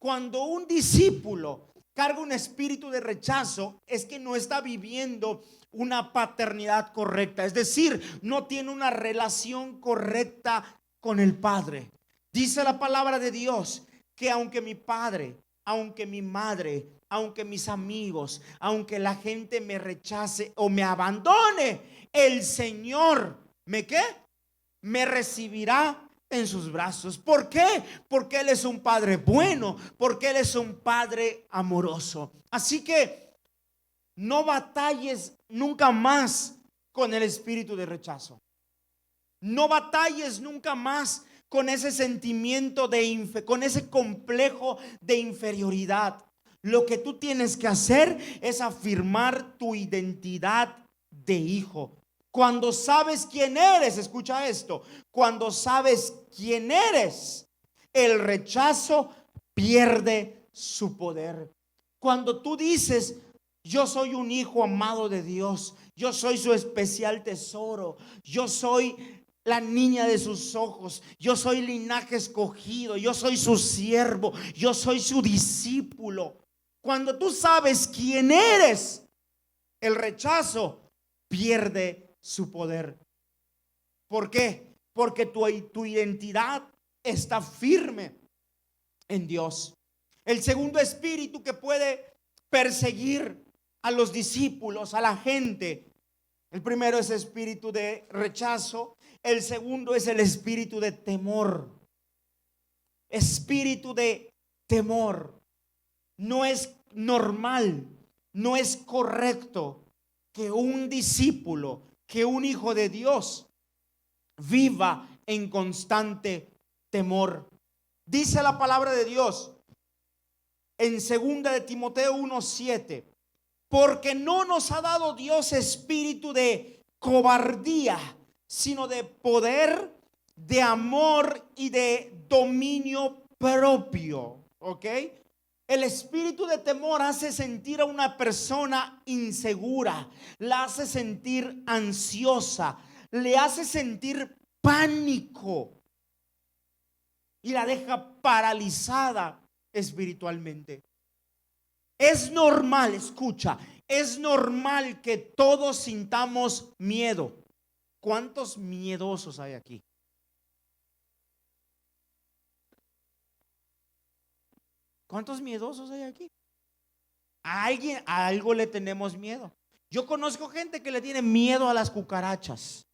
Cuando un discípulo carga un espíritu de rechazo, es que no está viviendo una paternidad correcta, es decir, no tiene una relación correcta con el Padre. Dice la palabra de Dios que aunque mi padre, aunque mi madre, aunque mis amigos, aunque la gente me rechace o me abandone, el Señor me recibirá en sus brazos. ¿Por qué? Porque Él es un Padre bueno, porque Él es un Padre amoroso. Así que no batalles nunca más con el espíritu de rechazo. No batalles nunca más con ese sentimiento con ese complejo de inferioridad. Lo que tú tienes que hacer es afirmar tu identidad de hijo. Cuando sabes quién eres, escucha esto, cuando sabes quién eres, el rechazo pierde su poder. Cuando tú dices, yo soy un hijo amado de Dios, yo soy su especial tesoro, yo soy la niña de sus ojos, yo soy linaje escogido, yo soy su siervo, yo soy su discípulo. Cuando tú sabes quién eres, el rechazo pierde su poder. ¿Por qué? Porque tu identidad está firme en Dios. El segundo espíritu que puede perseguir a los discípulos, a la gente, el primero es espíritu de rechazo. El segundo es el espíritu de temor. Espíritu de temor. No es normal, no es correcto que un discípulo, que un hijo de Dios viva en constante temor. Dice la palabra de Dios en 2 de Timoteo 1:7, porque no nos ha dado Dios espíritu de cobardía, sino de poder, de amor y de dominio propio. ¿Ok? El espíritu de temor hace sentir a una persona insegura, la hace sentir ansiosa, le hace sentir pánico y la deja paralizada espiritualmente. Es normal, escucha, es normal que todos sintamos miedo. ¿Cuántos miedosos hay aquí? ¿Cuántos miedosos hay aquí? A algo le tenemos miedo. Yo conozco gente que le tiene miedo a las cucarachas.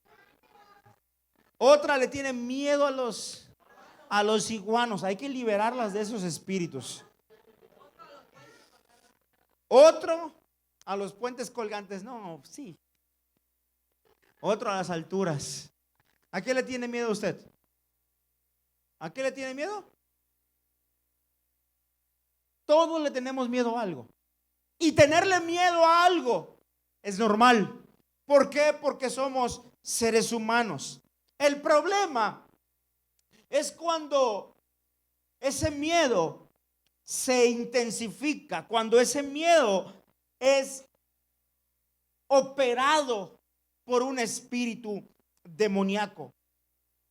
Otra le tiene miedo a los iguanos. Hay que liberarlas de esos espíritus. Otro a los puentes colgantes. No, sí. Otro a las alturas. ¿A qué le tiene miedo usted? ¿A qué le tiene miedo? Todos le tenemos miedo a algo. Y tenerle miedo a algo es normal. ¿Por qué? Porque somos seres humanos. El problema es cuando ese miedo se intensifica, cuando ese miedo es operado por un espíritu demoníaco.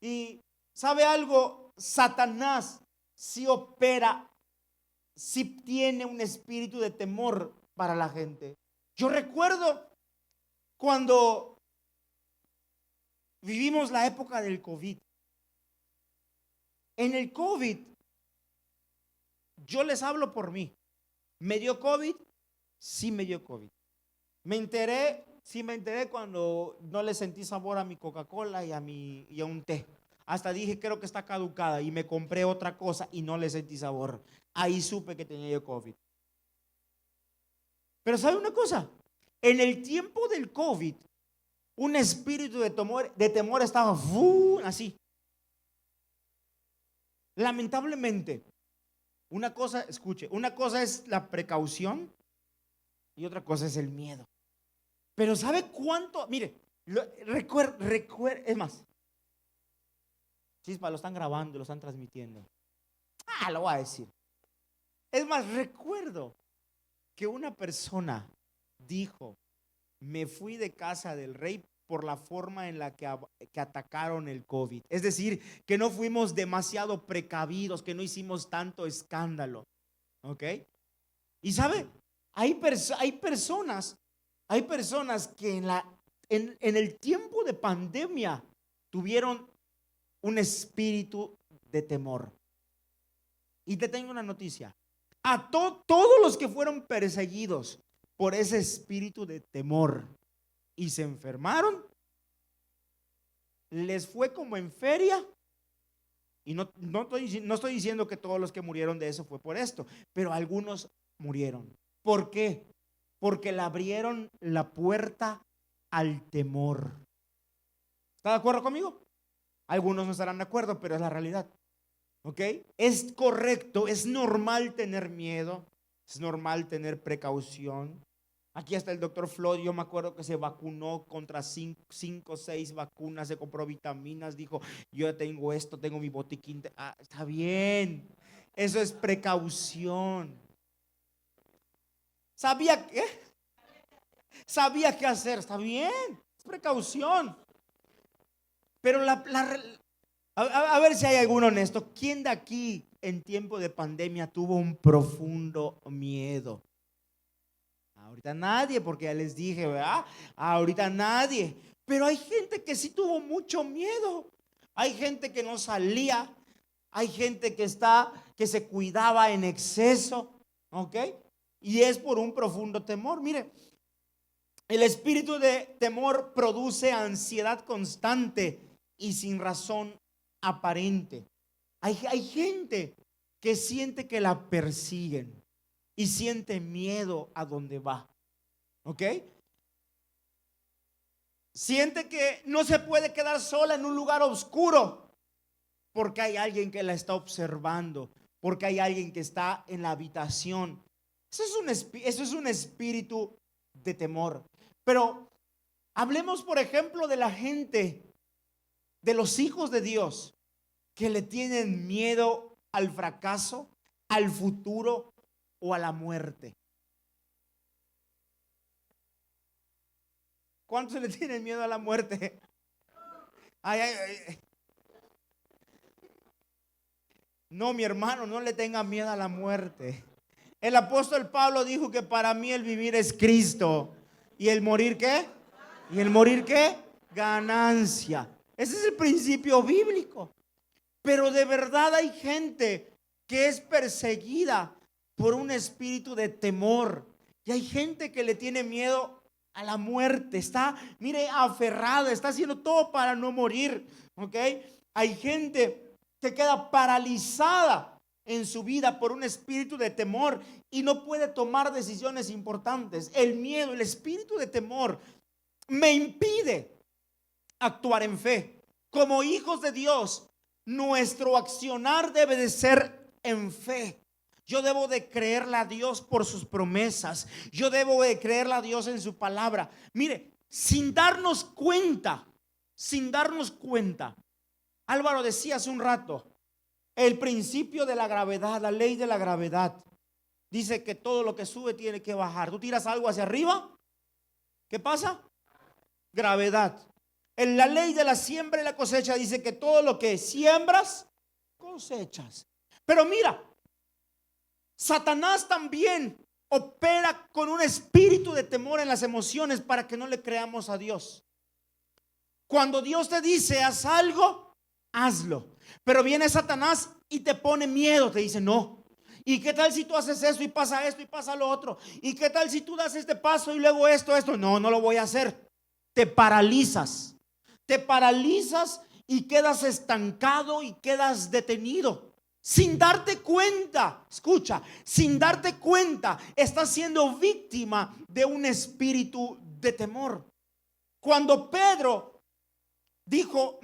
Y ¿sabe algo? Satanás sí opera, sí tiene un espíritu de temor para la gente. Yo recuerdo cuando vivimos la época del COVID. En el COVID, yo les hablo por mí. ¿Me dio COVID? Sí me dio COVID. Me enteré cuando no le sentí sabor a mi Coca-Cola y a un té. Hasta dije, creo que está caducada, y me compré otra cosa y no le sentí sabor. Ahí supe que tenía yo COVID. Pero ¿sabe una cosa? En el tiempo del COVID, un espíritu de temor estaba así. Lamentablemente, una cosa, escuche, una cosa es la precaución y otra cosa es el miedo. Pero ¿sabe cuánto? Mire, es más, Chispa, lo están grabando, lo están transmitiendo. Lo voy a decir. Es más, recuerdo que una persona dijo: me fui de casa del rey por la forma en la que atacaron el COVID. Es decir, que no fuimos demasiado precavidos, que no hicimos tanto escándalo. ¿Ok? Y sabe, hay personas que en el tiempo de pandemia tuvieron un espíritu de temor. Y te tengo una noticia: a todos los que fueron perseguidos por ese espíritu de temor y se enfermaron, les fue como en feria. Y no estoy diciendo que todos los que murieron de eso fue por esto, pero algunos murieron. ¿Por qué? Porque le abrieron la puerta al temor. ¿Está de acuerdo conmigo? Algunos no estarán de acuerdo, pero es la realidad. ¿Ok? Es correcto, es normal tener miedo, es normal tener precaución. Aquí está el doctor Floyd, yo me acuerdo que se vacunó contra 5 o 6 vacunas, se compró vitaminas, dijo: yo ya tengo esto, tengo mi botiquín. Está bien, eso es precaución. Sabía qué hacer, está bien, es precaución. Pero a ver si hay alguno honesto. ¿Quién de aquí en tiempo de pandemia tuvo un profundo miedo? Ahorita nadie, porque ya les dije, ¿verdad? Ahorita nadie. Pero hay gente que sí tuvo mucho miedo. Hay gente que no salía. Hay gente que se cuidaba en exceso. ¿Ok? Y es por un profundo temor. Mire, el espíritu de temor produce ansiedad constante y sin razón aparente. Hay gente que siente que la persiguen y siente miedo a donde va. ¿Ok? Siente que no se puede quedar sola en un lugar oscuro porque hay alguien que la está observando, porque hay alguien que está en la habitación. Eso es un espíritu de temor. Pero hablemos, por ejemplo, de la gente, de los hijos de Dios, que le tienen miedo al fracaso, al futuro o a la muerte. ¿Cuántos le tienen miedo a la muerte? Ay. No, mi hermano, no le tenga miedo a la muerte. El apóstol Pablo dijo que para mí el vivir es Cristo. ¿Y el morir qué? ¿Y el morir qué? Ganancia. Ese es el principio bíblico. Pero de verdad hay gente que es perseguida por un espíritu de temor. Y hay gente que le tiene miedo a la muerte. Está, mire, aferrada, está haciendo todo para no morir. ¿Ok? Hay gente que queda paralizada en su vida por un espíritu de temor y no puede tomar decisiones importantes. El miedo, el espíritu de temor me impide actuar en fe. Como hijos de Dios, nuestro accionar debe de ser en fe. Yo debo de creerle a Dios por sus promesas. Yo debo de creerle a Dios en su palabra. Mire, sin darnos cuenta, Álvaro decía hace un rato, el principio de la gravedad, la ley de la gravedad, dice que todo lo que sube tiene que bajar. Tú tiras algo hacia arriba, ¿qué pasa? Gravedad. En la ley de la siembra y la cosecha dice que todo lo que siembras, cosechas. Pero mira, Satanás también opera con un espíritu de temor en las emociones para que no le creamos a Dios. Cuando Dios te dice haz algo, hazlo. Pero viene Satanás y te pone miedo, te dice no. ¿Y qué tal si tú haces esto y pasa lo otro? ¿Y qué tal si tú das este paso y luego esto? No lo voy a hacer. Te paralizas y quedas estancado y quedas detenido. Sin darte cuenta, escucha, sin darte cuenta, estás siendo víctima de un espíritu de temor. Cuando Pedro dijo,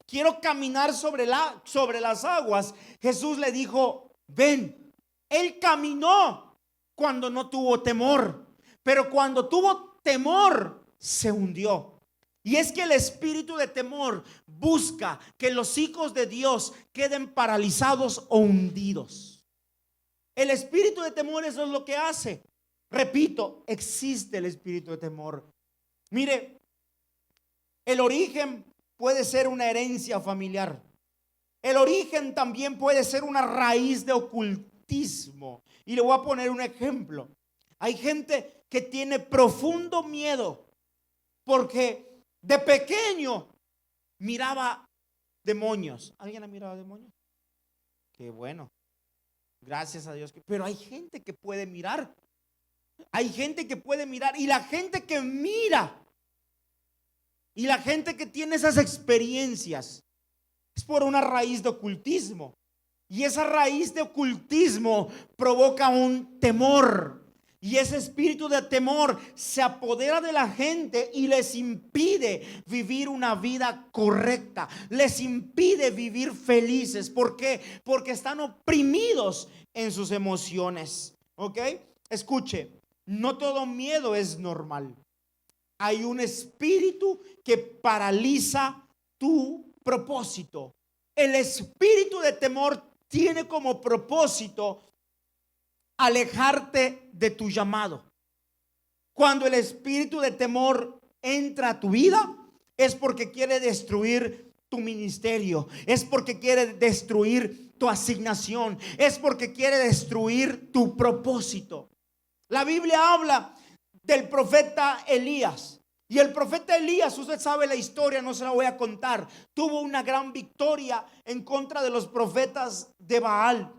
quiero caminar sobre las aguas, Jesús le dijo, ven. Él caminó cuando no tuvo temor. pero cuando tuvo temor, se hundió. Y es que el espíritu de temor busca que los hijos de Dios queden paralizados o hundidos. El espíritu de temor, eso es lo que hace. Repito, existe el espíritu de temor. Mire, el origen puede ser una herencia familiar. El origen también puede ser una raíz de ocultismo. Y le voy a poner un ejemplo. Hay gente que tiene profundo miedo porque de pequeño miraba demonios. ¿Alguien ha mirado demonios? Qué bueno. Gracias a Dios. Pero hay gente que puede mirar. Hay gente que puede mirar. Y la gente que mira y la gente que tiene esas experiencias es por una raíz de ocultismo. Y esa raíz de ocultismo provoca un temor. Y ese espíritu de temor se apodera de la gente y les impide vivir una vida correcta. Les impide vivir felices. ¿Por qué? Porque están oprimidos en sus emociones. ¿Ok? Escuche, no todo miedo es normal. Hay un espíritu que paraliza tu propósito. El espíritu de temor tiene como propósito alejarte de tu llamado. Cuando el espíritu de temor entra a tu vida, es porque quiere destruir tu ministerio, es porque quiere destruir tu asignación, es porque quiere destruir tu propósito. La Biblia habla del profeta Elías. Y el profeta Elías, usted sabe la historia, no se la voy a contar. Tuvo una gran victoria en contra de los profetas de Baal.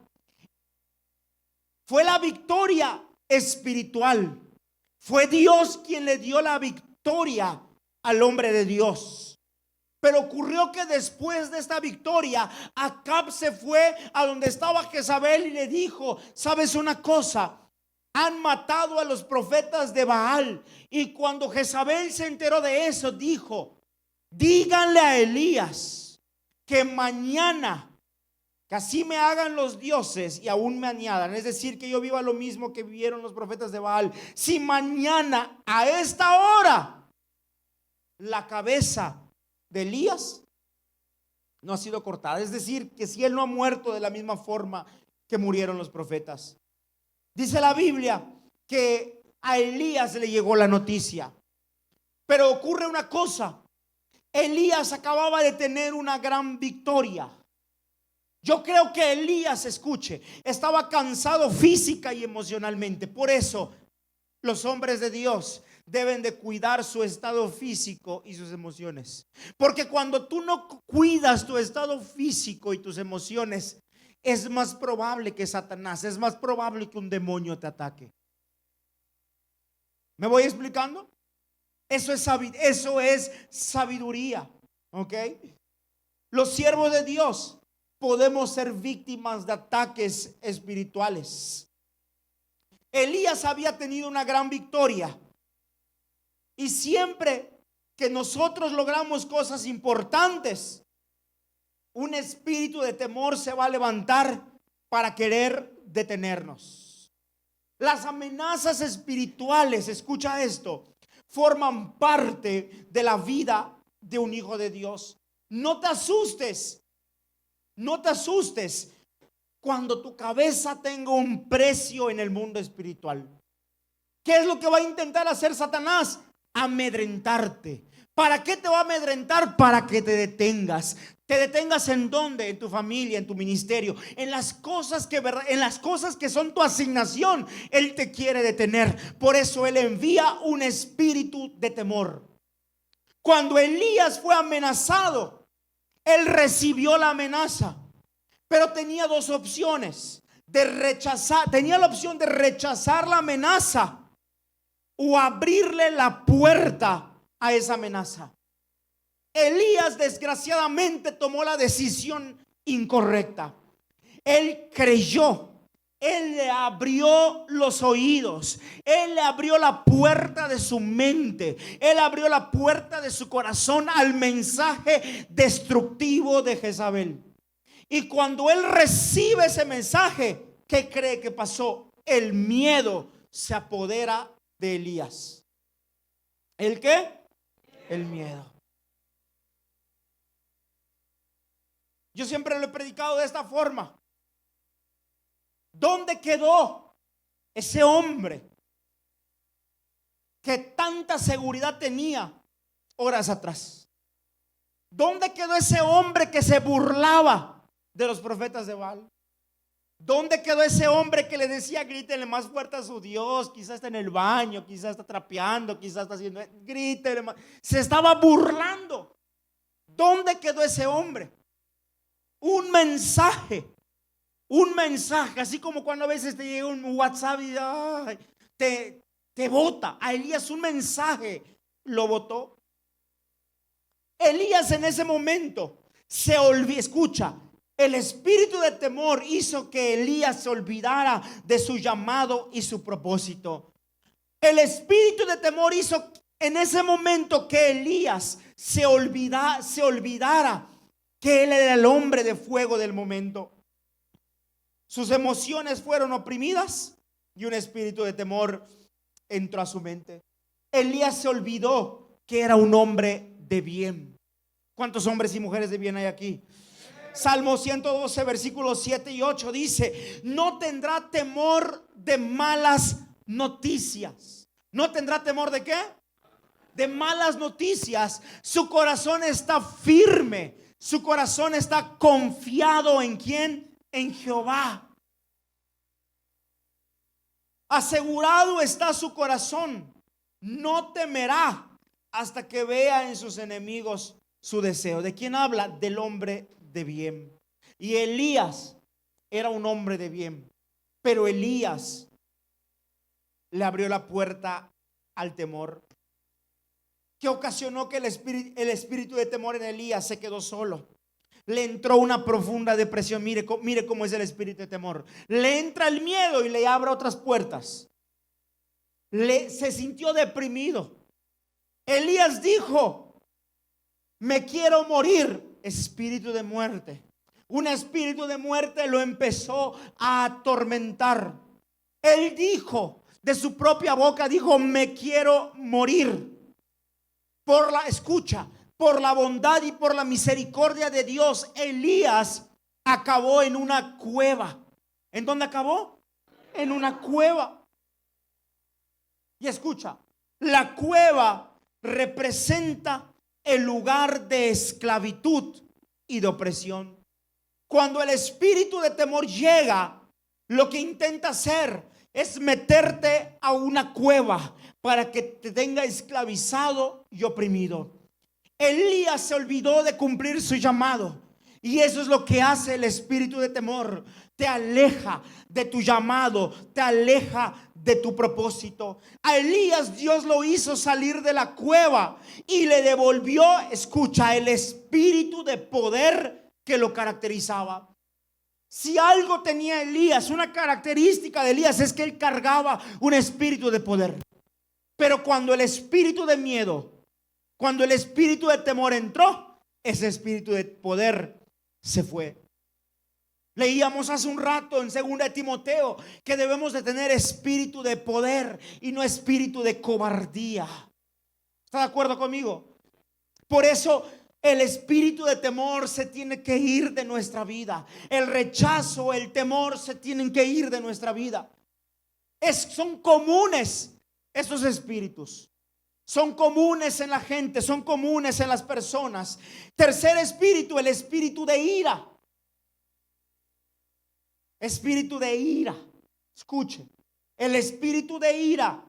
Fue la victoria espiritual. Fue Dios quien le dio la victoria al hombre de Dios. Pero ocurrió que después de esta victoria, Acab se fue a donde estaba Jezabel y le dijo: ¿sabes una cosa? Han matado a los profetas de Baal. Y cuando Jezabel se enteró de eso, dijo: díganle a Elías que mañana, que así me hagan los dioses y aún me añadan, es decir, que yo viva lo mismo que vivieron los profetas de Baal, si mañana a esta hora la cabeza de Elías no ha sido cortada, es decir, que si él no ha muerto de la misma forma que murieron los profetas. Dice la Biblia que a Elías le llegó la noticia. Pero ocurre una cosa: Elías acababa de tener una gran victoria. Yo creo que Elías, escuche, estaba cansado física y emocionalmente. Por eso los hombres de Dios deben de cuidar su estado físico y sus emociones. Porque cuando tú no cuidas tu estado físico y tus emociones, es más probable que Satanás, es más probable que un demonio te ataque. ¿Me voy explicando? Eso es sabiduría. ¿Ok? Los siervos de Dios podemos ser víctimas de ataques espirituales. Elías había tenido una gran victoria. Y siempre que nosotros logramos cosas importantes, un espíritu de temor se va a levantar para querer detenernos. Las amenazas espirituales, escucha esto, forman parte de la vida de un hijo de Dios. No te asustes, no te asustes cuando tu cabeza tenga un precio en el mundo espiritual. ¿Qué es lo que va a intentar hacer Satanás? Amedrentarte. ¿Para qué te va a amedrentar? Para que te detengas. ¿Te detengas en dónde? En tu familia, en tu ministerio, en las cosas que son tu asignación. Él te quiere detener. Por eso Él envía un espíritu de temor. Cuando Elías fue amenazado, él recibió la amenaza, pero tenía dos opciones de rechazar. Tenía la opción de rechazar la amenaza o abrirle la puerta a esa amenaza. Elías desgraciadamente tomó la decisión incorrecta. Él creyó, él le abrió los oídos, él le abrió la puerta de su mente, él abrió la puerta de su corazón al mensaje destructivo de Jezabel. Y cuando él recibe ese mensaje, ¿qué cree que pasó? El miedo se apodera de Elías. ¿El qué? El miedo. Yo siempre lo he predicado de esta forma. ¿Dónde quedó ese hombre que tanta seguridad tenía horas atrás? ¿Dónde quedó ese hombre que se burlaba de los profetas de Baal? ¿Dónde quedó ese hombre que le decía grítele más fuerte a su Dios? Quizás está en el baño, quizás está trapeando, quizás está haciendo, grítele más. Se estaba burlando. ¿Dónde quedó ese hombre? Un mensaje, así como cuando a veces te llega un WhatsApp y ay, te bota. A Elías un mensaje lo botó. Elías en ese momento se olvidó. Escucha, el espíritu de temor hizo que Elías se olvidara de su llamado y su propósito. El espíritu de temor hizo en ese momento que Elías se olvidara que él era el hombre de fuego del momento. Sus emociones fueron oprimidas y un espíritu de temor entró a su mente. Elías se olvidó que era un hombre de bien. ¿Cuántos hombres y mujeres de bien hay aquí? Salmo 112, versículos 7 y 8 dice: no tendrá temor de malas noticias. ¿No tendrá temor de qué? De malas noticias. Su corazón está firme. Su corazón está confiado ¿en quién? En Jehová. Asegurado está su corazón. No temerá hasta que vea en sus enemigos su deseo. ¿De quién habla? Del hombre de bien. Y Elías era un hombre de bien. Pero Elías le abrió la puerta al temor, que ocasionó que el espíritu de temor en Elías se quedó solo. Le entró una profunda depresión. Mire cómo es el espíritu de temor. Le entra el miedo y le abre otras puertas. Se sintió deprimido. Elías dijo: me quiero morir. Espíritu de muerte. Un espíritu de muerte lo empezó a atormentar. Él dijo, de su propia boca dijo: me quiero morir. Por la bondad y por la misericordia de Dios, Elías acabó en una cueva. ¿En dónde acabó? En una cueva. Y escucha, la cueva representa el lugar de esclavitud y de opresión. Cuando el espíritu de temor llega, lo que intenta hacer es meterte a una cueva para que te tenga esclavizado y oprimido. Elías se olvidó de cumplir su llamado, y eso es lo que hace el espíritu de temor. Te aleja de tu llamado, te aleja de tu propósito. A Elías Dios lo hizo salir de la cueva y le devolvió, escucha, el espíritu de poder que lo caracterizaba. Si algo tenía Elías, una característica de Elías, es que él cargaba un espíritu de poder. Pero cuando el espíritu de miedo, cuando el espíritu de temor entró, ese espíritu de poder se fue. Leíamos hace un rato en 2 de Timoteo que debemos de tener espíritu de poder y no espíritu de cobardía. ¿Está de acuerdo conmigo? Por eso el espíritu de temor se tiene que ir de nuestra vida. El rechazo, el temor se tienen que ir de nuestra vida. Son comunes estos espíritus. Son comunes en la gente, son comunes en las personas. Tercer espíritu, el espíritu de ira. Espíritu de ira. Escuche, el espíritu de ira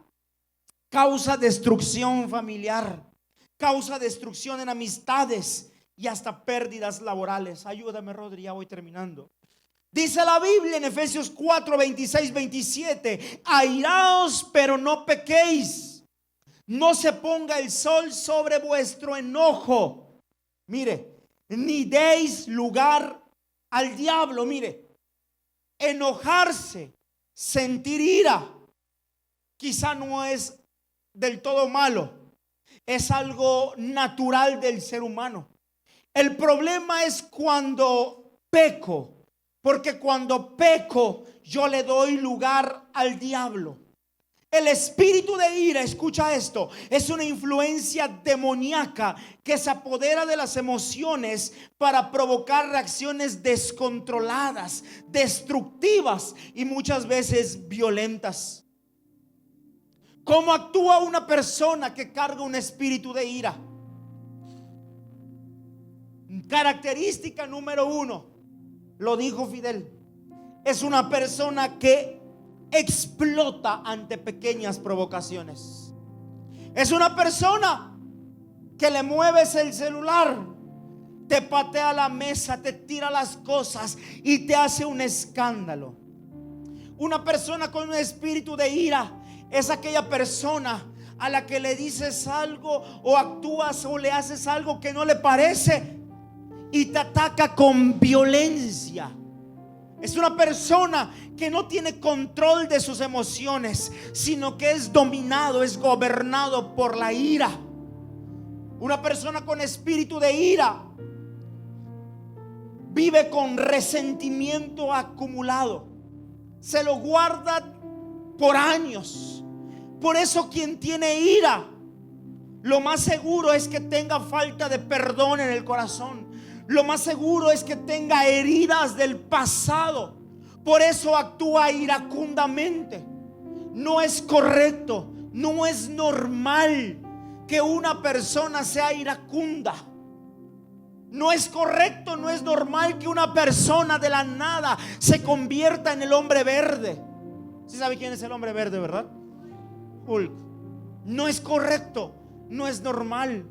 causa destrucción familiar, causa destrucción en amistades y hasta pérdidas laborales. Ayúdame, Rodri, ya voy terminando. Dice la Biblia en Efesios 4, 26, 27: airaos, pero no pequéis. No se ponga el sol sobre vuestro enojo. Mire, ni deis lugar al diablo. Mire, enojarse, sentir ira, quizá no es del todo malo. Es algo natural del ser humano. El problema es cuando peco, porque cuando peco yo le doy lugar al diablo. El espíritu de ira, escucha esto, es una influencia demoníaca que se apodera de las emociones para provocar reacciones descontroladas, destructivas y muchas veces violentas. ¿Cómo actúa una persona que carga un espíritu de ira? Característica número 1, lo dijo Fidel, es una persona que explota ante pequeñas provocaciones. Es una persona que le mueves el celular, te patea la mesa, te tira las cosas y te hace un escándalo. Una persona con un espíritu de ira es aquella persona a la que le dices algo o actúas o le haces algo que no le parece y te ataca con violencia. Es una persona que no tiene control de sus emociones, sino que es dominado, es gobernado por la ira. Una persona con espíritu de ira vive con resentimiento acumulado, se lo guarda por años. Por eso quien tiene ira, lo más seguro es que tenga falta de perdón en el corazón. Lo más seguro es que tenga heridas del pasado. Por eso actúa iracundamente. No es correcto, no es normal que una persona sea iracunda. No es correcto, no es normal que una persona de la nada se convierta en el hombre verde. ¿Sí sabe quién es el hombre verde, verdad? Hulk. No es correcto, no es normal.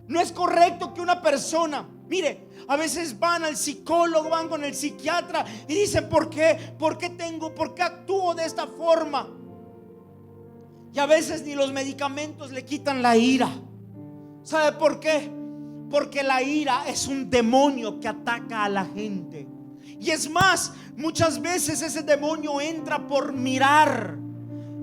No es correcto que una persona, mire, a veces van al psicólogo, van con el psiquiatra y dicen, ¿por qué? ¿Por qué actúo de esta forma? Y a veces ni los medicamentos le quitan la ira. ¿Sabe por qué? Porque la ira es un demonio que ataca a la gente. Y es más, muchas veces ese demonio entra por mirar.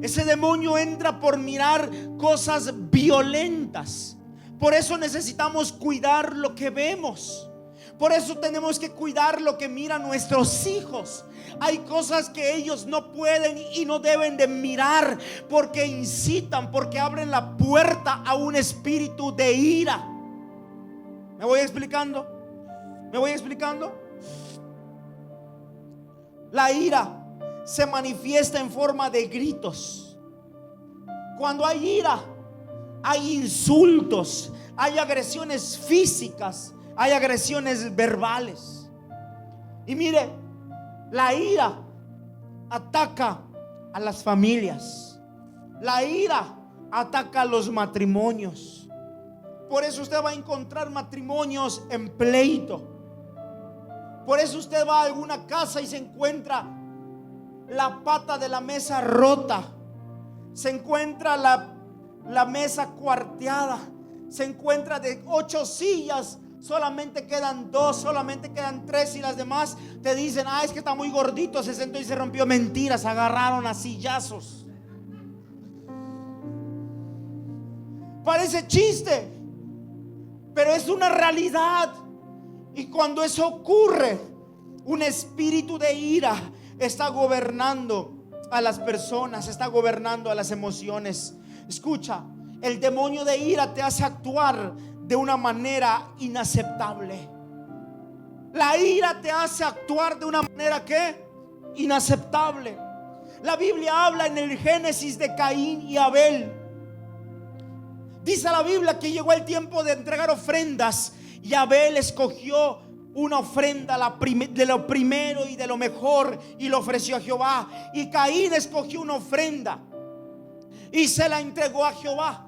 Ese demonio entra por mirar cosas violentas. Por eso necesitamos cuidar lo que vemos. Por eso tenemos que cuidar lo que miran nuestros hijos. Hay cosas que ellos no pueden y no deben de mirar, porque incitan, porque abren la puerta a un espíritu de ira. ¿Me voy explicando? ¿Me voy explicando? La ira se manifiesta en forma de gritos. Cuando hay ira, hay insultos, hay agresiones físicas, hay agresiones verbales. Y mire, la ira ataca a las familias. La ira ataca a los matrimonios. Por eso usted va a encontrar matrimonios en pleito. Por eso usted va a alguna casa y se encuentra la pata de la mesa rota, se encuentra la mesa cuarteada, se encuentra de 8 sillas, solamente quedan 2, solamente quedan 3 y las demás te dicen, es que está muy gordito, se sentó y se rompió. Mentiras, agarraron a sillazos. Parece chiste, pero es una realidad. Y cuando eso ocurre, un espíritu de ira está gobernando a las personas, está gobernando a las emociones. Escucha, el demonio de ira te hace actuar de una manera inaceptable. La ira te hace actuar de una manera ¿qué? Inaceptable. La Biblia habla en el Génesis de Caín y Abel. Dice la Biblia que llegó el tiempo de entregar ofrendas y Abel escogió una ofrenda de lo primero y de lo mejor y lo ofreció a Jehová. Y Caín escogió una ofrenda y se la entregó a Jehová.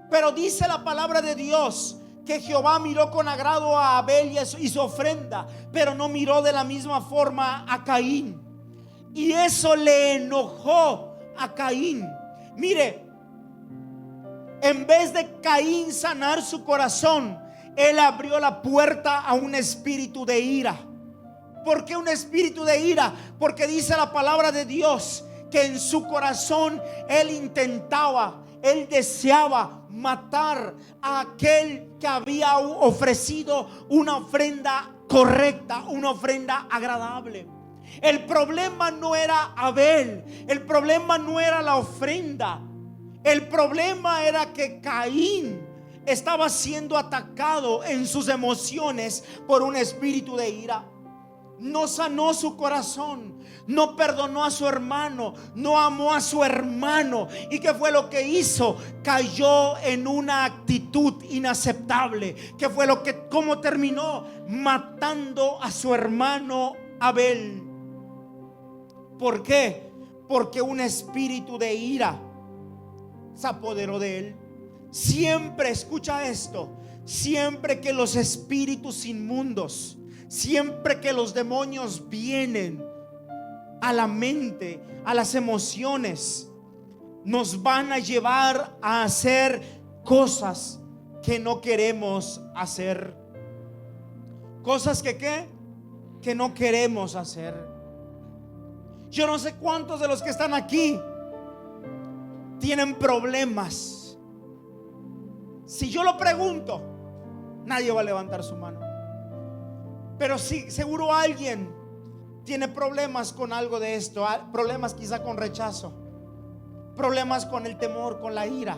Pero dice la palabra de Dios que Jehová miró con agrado a Abel y su ofrenda, pero no miró de la misma forma a Caín. Y eso le enojó a Caín. Mire, en vez de Caín sanar su corazón, él abrió la puerta a un espíritu de ira. ¿Por qué un espíritu de ira? Porque dice la palabra de Dios que en su corazón él intentaba, él deseaba matar a aquel que había ofrecido una ofrenda correcta, una ofrenda agradable. El problema no era Abel, el problema no era la ofrenda. El problema era que Caín estaba siendo atacado en sus emociones por un espíritu de ira. No sanó su corazón, no perdonó a su hermano, no amó a su hermano. ¿Y qué fue lo que hizo? Cayó en una actitud inaceptable. ¿Qué fue lo que, cómo terminó? Matando a su hermano Abel. ¿Por qué? Porque un espíritu de ira se apoderó de él. Siempre, escucha esto, siempre que los espíritus inmundos, siempre que los demonios vienen a la mente, a las emociones, nos van a llevar a hacer cosas que no queremos hacer. Cosas que ¿qué? Que no queremos hacer. Yo no sé cuántos de los que están aquí tienen problemas. Si yo lo pregunto, nadie va a levantar su mano. Pero sí, seguro alguien tiene problemas con algo de esto. Problemas quizá con rechazo, problemas con el temor, con la ira,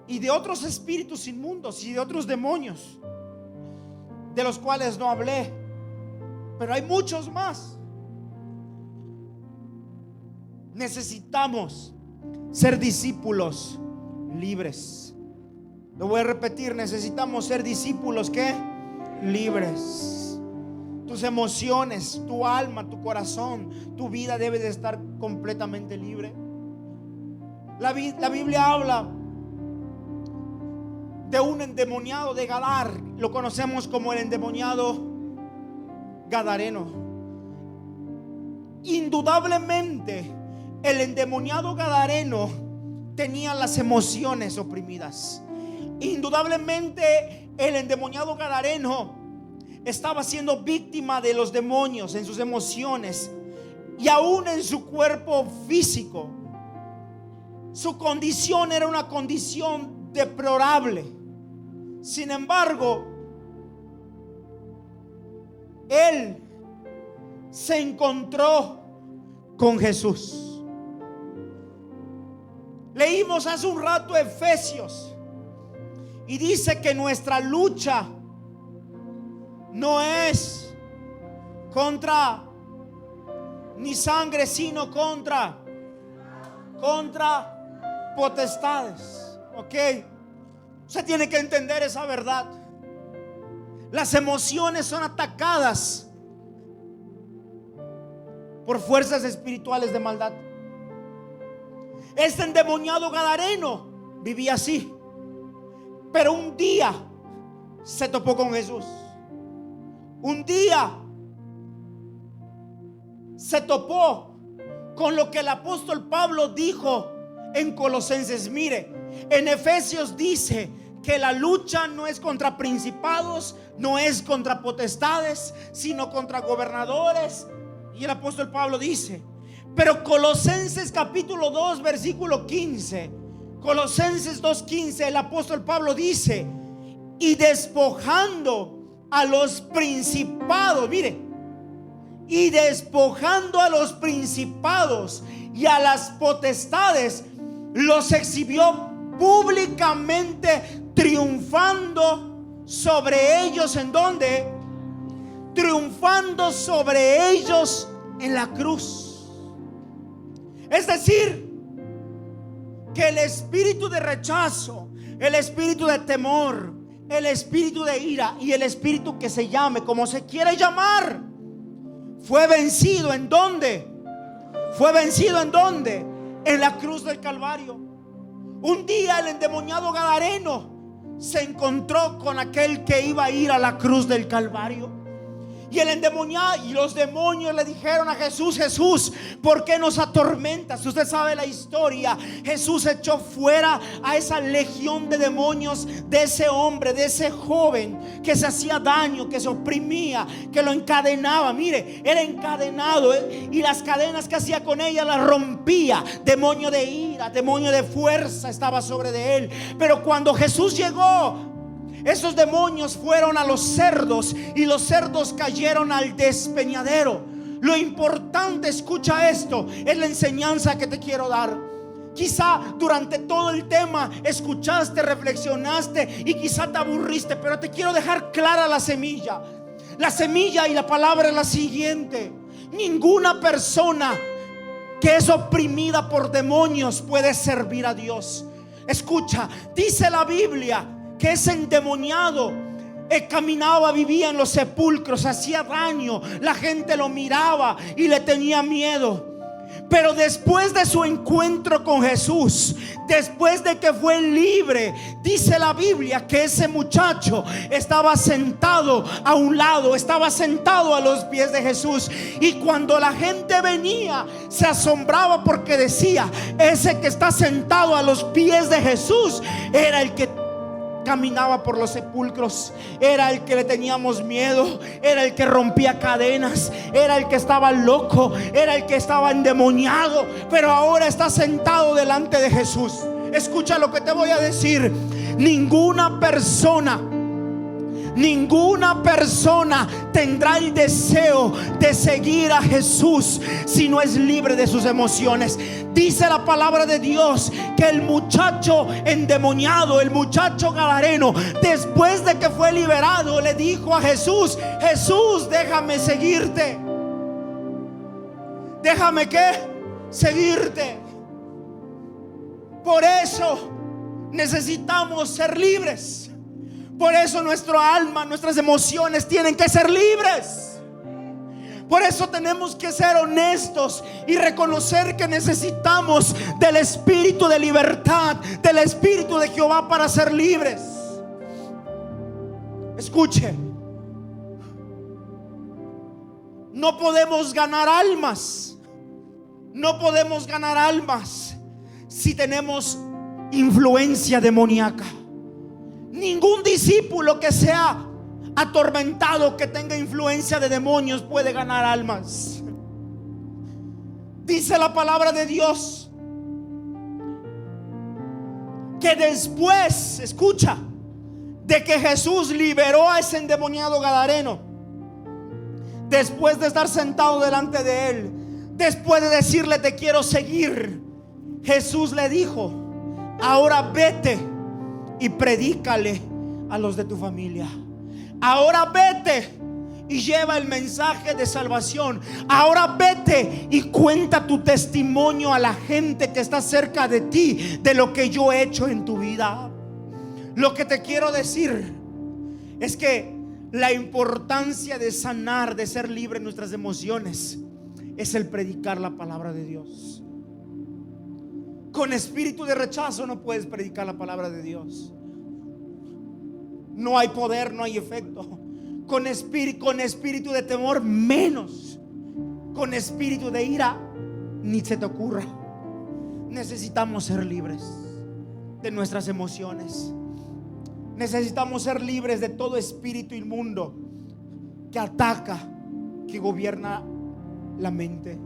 y de otros espíritus inmundos y de otros demonios de los cuales no hablé. Pero hay muchos más. Necesitamos ser discípulos libres. Lo voy a repetir, necesitamos ser discípulos ¿qué? Libres. Tus emociones, tu alma, tu corazón, tu vida debe de estar completamente libre. La Biblia habla de un endemoniado de Gadar. Lo conocemos como el endemoniado gadareno. Indudablemente el endemoniado gadareno tenía las emociones oprimidas. Indudablemente el endemoniado gadareno estaba siendo víctima de los demonios en sus emociones y aún en su cuerpo físico. Su condición era una condición deplorable. Sin embargo, él se encontró con Jesús. Leímos hace un rato Efesios y dice que nuestra lucha no es contra ni sangre, sino contra potestades. Ok, usted tiene que entender esa verdad. Las emociones son atacadas por fuerzas espirituales de maldad. Este endemoniado gadareno vivía así, pero un día se topó con Jesús. Un día se topó con lo que el apóstol Pablo dijo en Colosenses. Mire, en Efesios dice que la lucha no es contra principados, no es contra potestades, sino contra gobernadores. Y el apóstol Pablo dice, pero Colosenses capítulo 2 versículo 15, Colosenses 2:15, el apóstol Pablo dice, y despojando a los principados, mire, y despojando a los principados y a las potestades, los exhibió públicamente, triunfando sobre ellos. ¿En dónde? Triunfando sobre ellos en la cruz. Es decir, que el espíritu de rechazo, el espíritu de temor, el espíritu de ira y el espíritu que se llame como se quiera llamar, fue vencido. ¿En dónde? Fue vencido ¿en dónde? En la cruz del Calvario. Un día el endemoniado gadareno se encontró con aquel que iba a ir a la cruz del Calvario. Y el endemoniado y los demonios le dijeron a Jesús: Jesús, ¿por qué nos atormentas? Usted sabe la historia. Jesús echó fuera a esa legión de demonios de ese hombre, de ese joven que se hacía daño, que se oprimía, que lo encadenaba. Mire, era encadenado, y las cadenas que hacía con ella las rompía. Demonio de ira, demonio de fuerza estaba sobre de él. Pero cuando Jesús llegó, esos demonios fueron a los cerdos y los cerdos cayeron al despeñadero. Lo importante, escucha esto, es la enseñanza que te quiero dar. Quizá durante todo el tema escuchaste, reflexionaste y quizá te aburriste, pero te quiero dejar clara la semilla. La semilla y la palabra es la siguiente: ninguna persona que es oprimida por demonios puede servir a Dios. Escucha, dice la Biblia que ese endemoniado caminaba, vivía en los sepulcros, hacía daño, la gente lo miraba y le tenía miedo. Pero después de su encuentro con Jesús, después de que fue libre, dice la Biblia que ese muchacho estaba sentado a un lado, estaba sentado a los pies de Jesús. Y cuando la gente venía, se asombraba porque decía: ese que está sentado a los pies de Jesús era el que caminaba por los sepulcros, era el que le teníamos miedo, era el que rompía cadenas, era el que estaba loco, era el que estaba endemoniado, pero ahora está sentado delante de Jesús. Escucha lo que te voy a decir: ninguna persona tendrá el deseo de seguir a Jesús si no es libre de sus emociones. Dice la palabra de Dios que el muchacho endemoniado, el muchacho gadareno, después de que fue liberado, le dijo a Jesús: Jesús, déjame seguirte. Déjame ¿qué? Seguirte. Por eso necesitamos ser libres. Por eso nuestra alma, nuestras emociones tienen que ser libres. Por eso tenemos que ser honestos y reconocer que necesitamos del espíritu de libertad, del espíritu de Jehová para ser libres. Escuche, no podemos ganar almas. No podemos ganar almas si tenemos influencia demoníaca. Ningún discípulo que sea atormentado, que tenga influencia de demonios, puede ganar almas. Dice la palabra de Dios que después, escucha, de que Jesús liberó a ese endemoniado gadareno, después de estar sentado delante de él, después de decirle: te quiero seguir, Jesús le dijo: ahora vete y predícale a los de tu familia. Ahora vete y lleva el mensaje de salvación. Ahora vete y cuenta tu testimonio a la gente que está cerca de ti de lo que yo he hecho en tu vida. Lo que te quiero decir es que la importancia de sanar, de ser libre en nuestras emociones, es el predicar la palabra de Dios. Con espíritu de rechazo no puedes predicar la palabra de Dios. No hay poder, no hay efecto. Con espíritu de temor menos. Con espíritu de ira ni se te ocurra. Necesitamos ser libres de nuestras emociones. Necesitamos ser libres de todo espíritu inmundo que ataca, que gobierna la mente.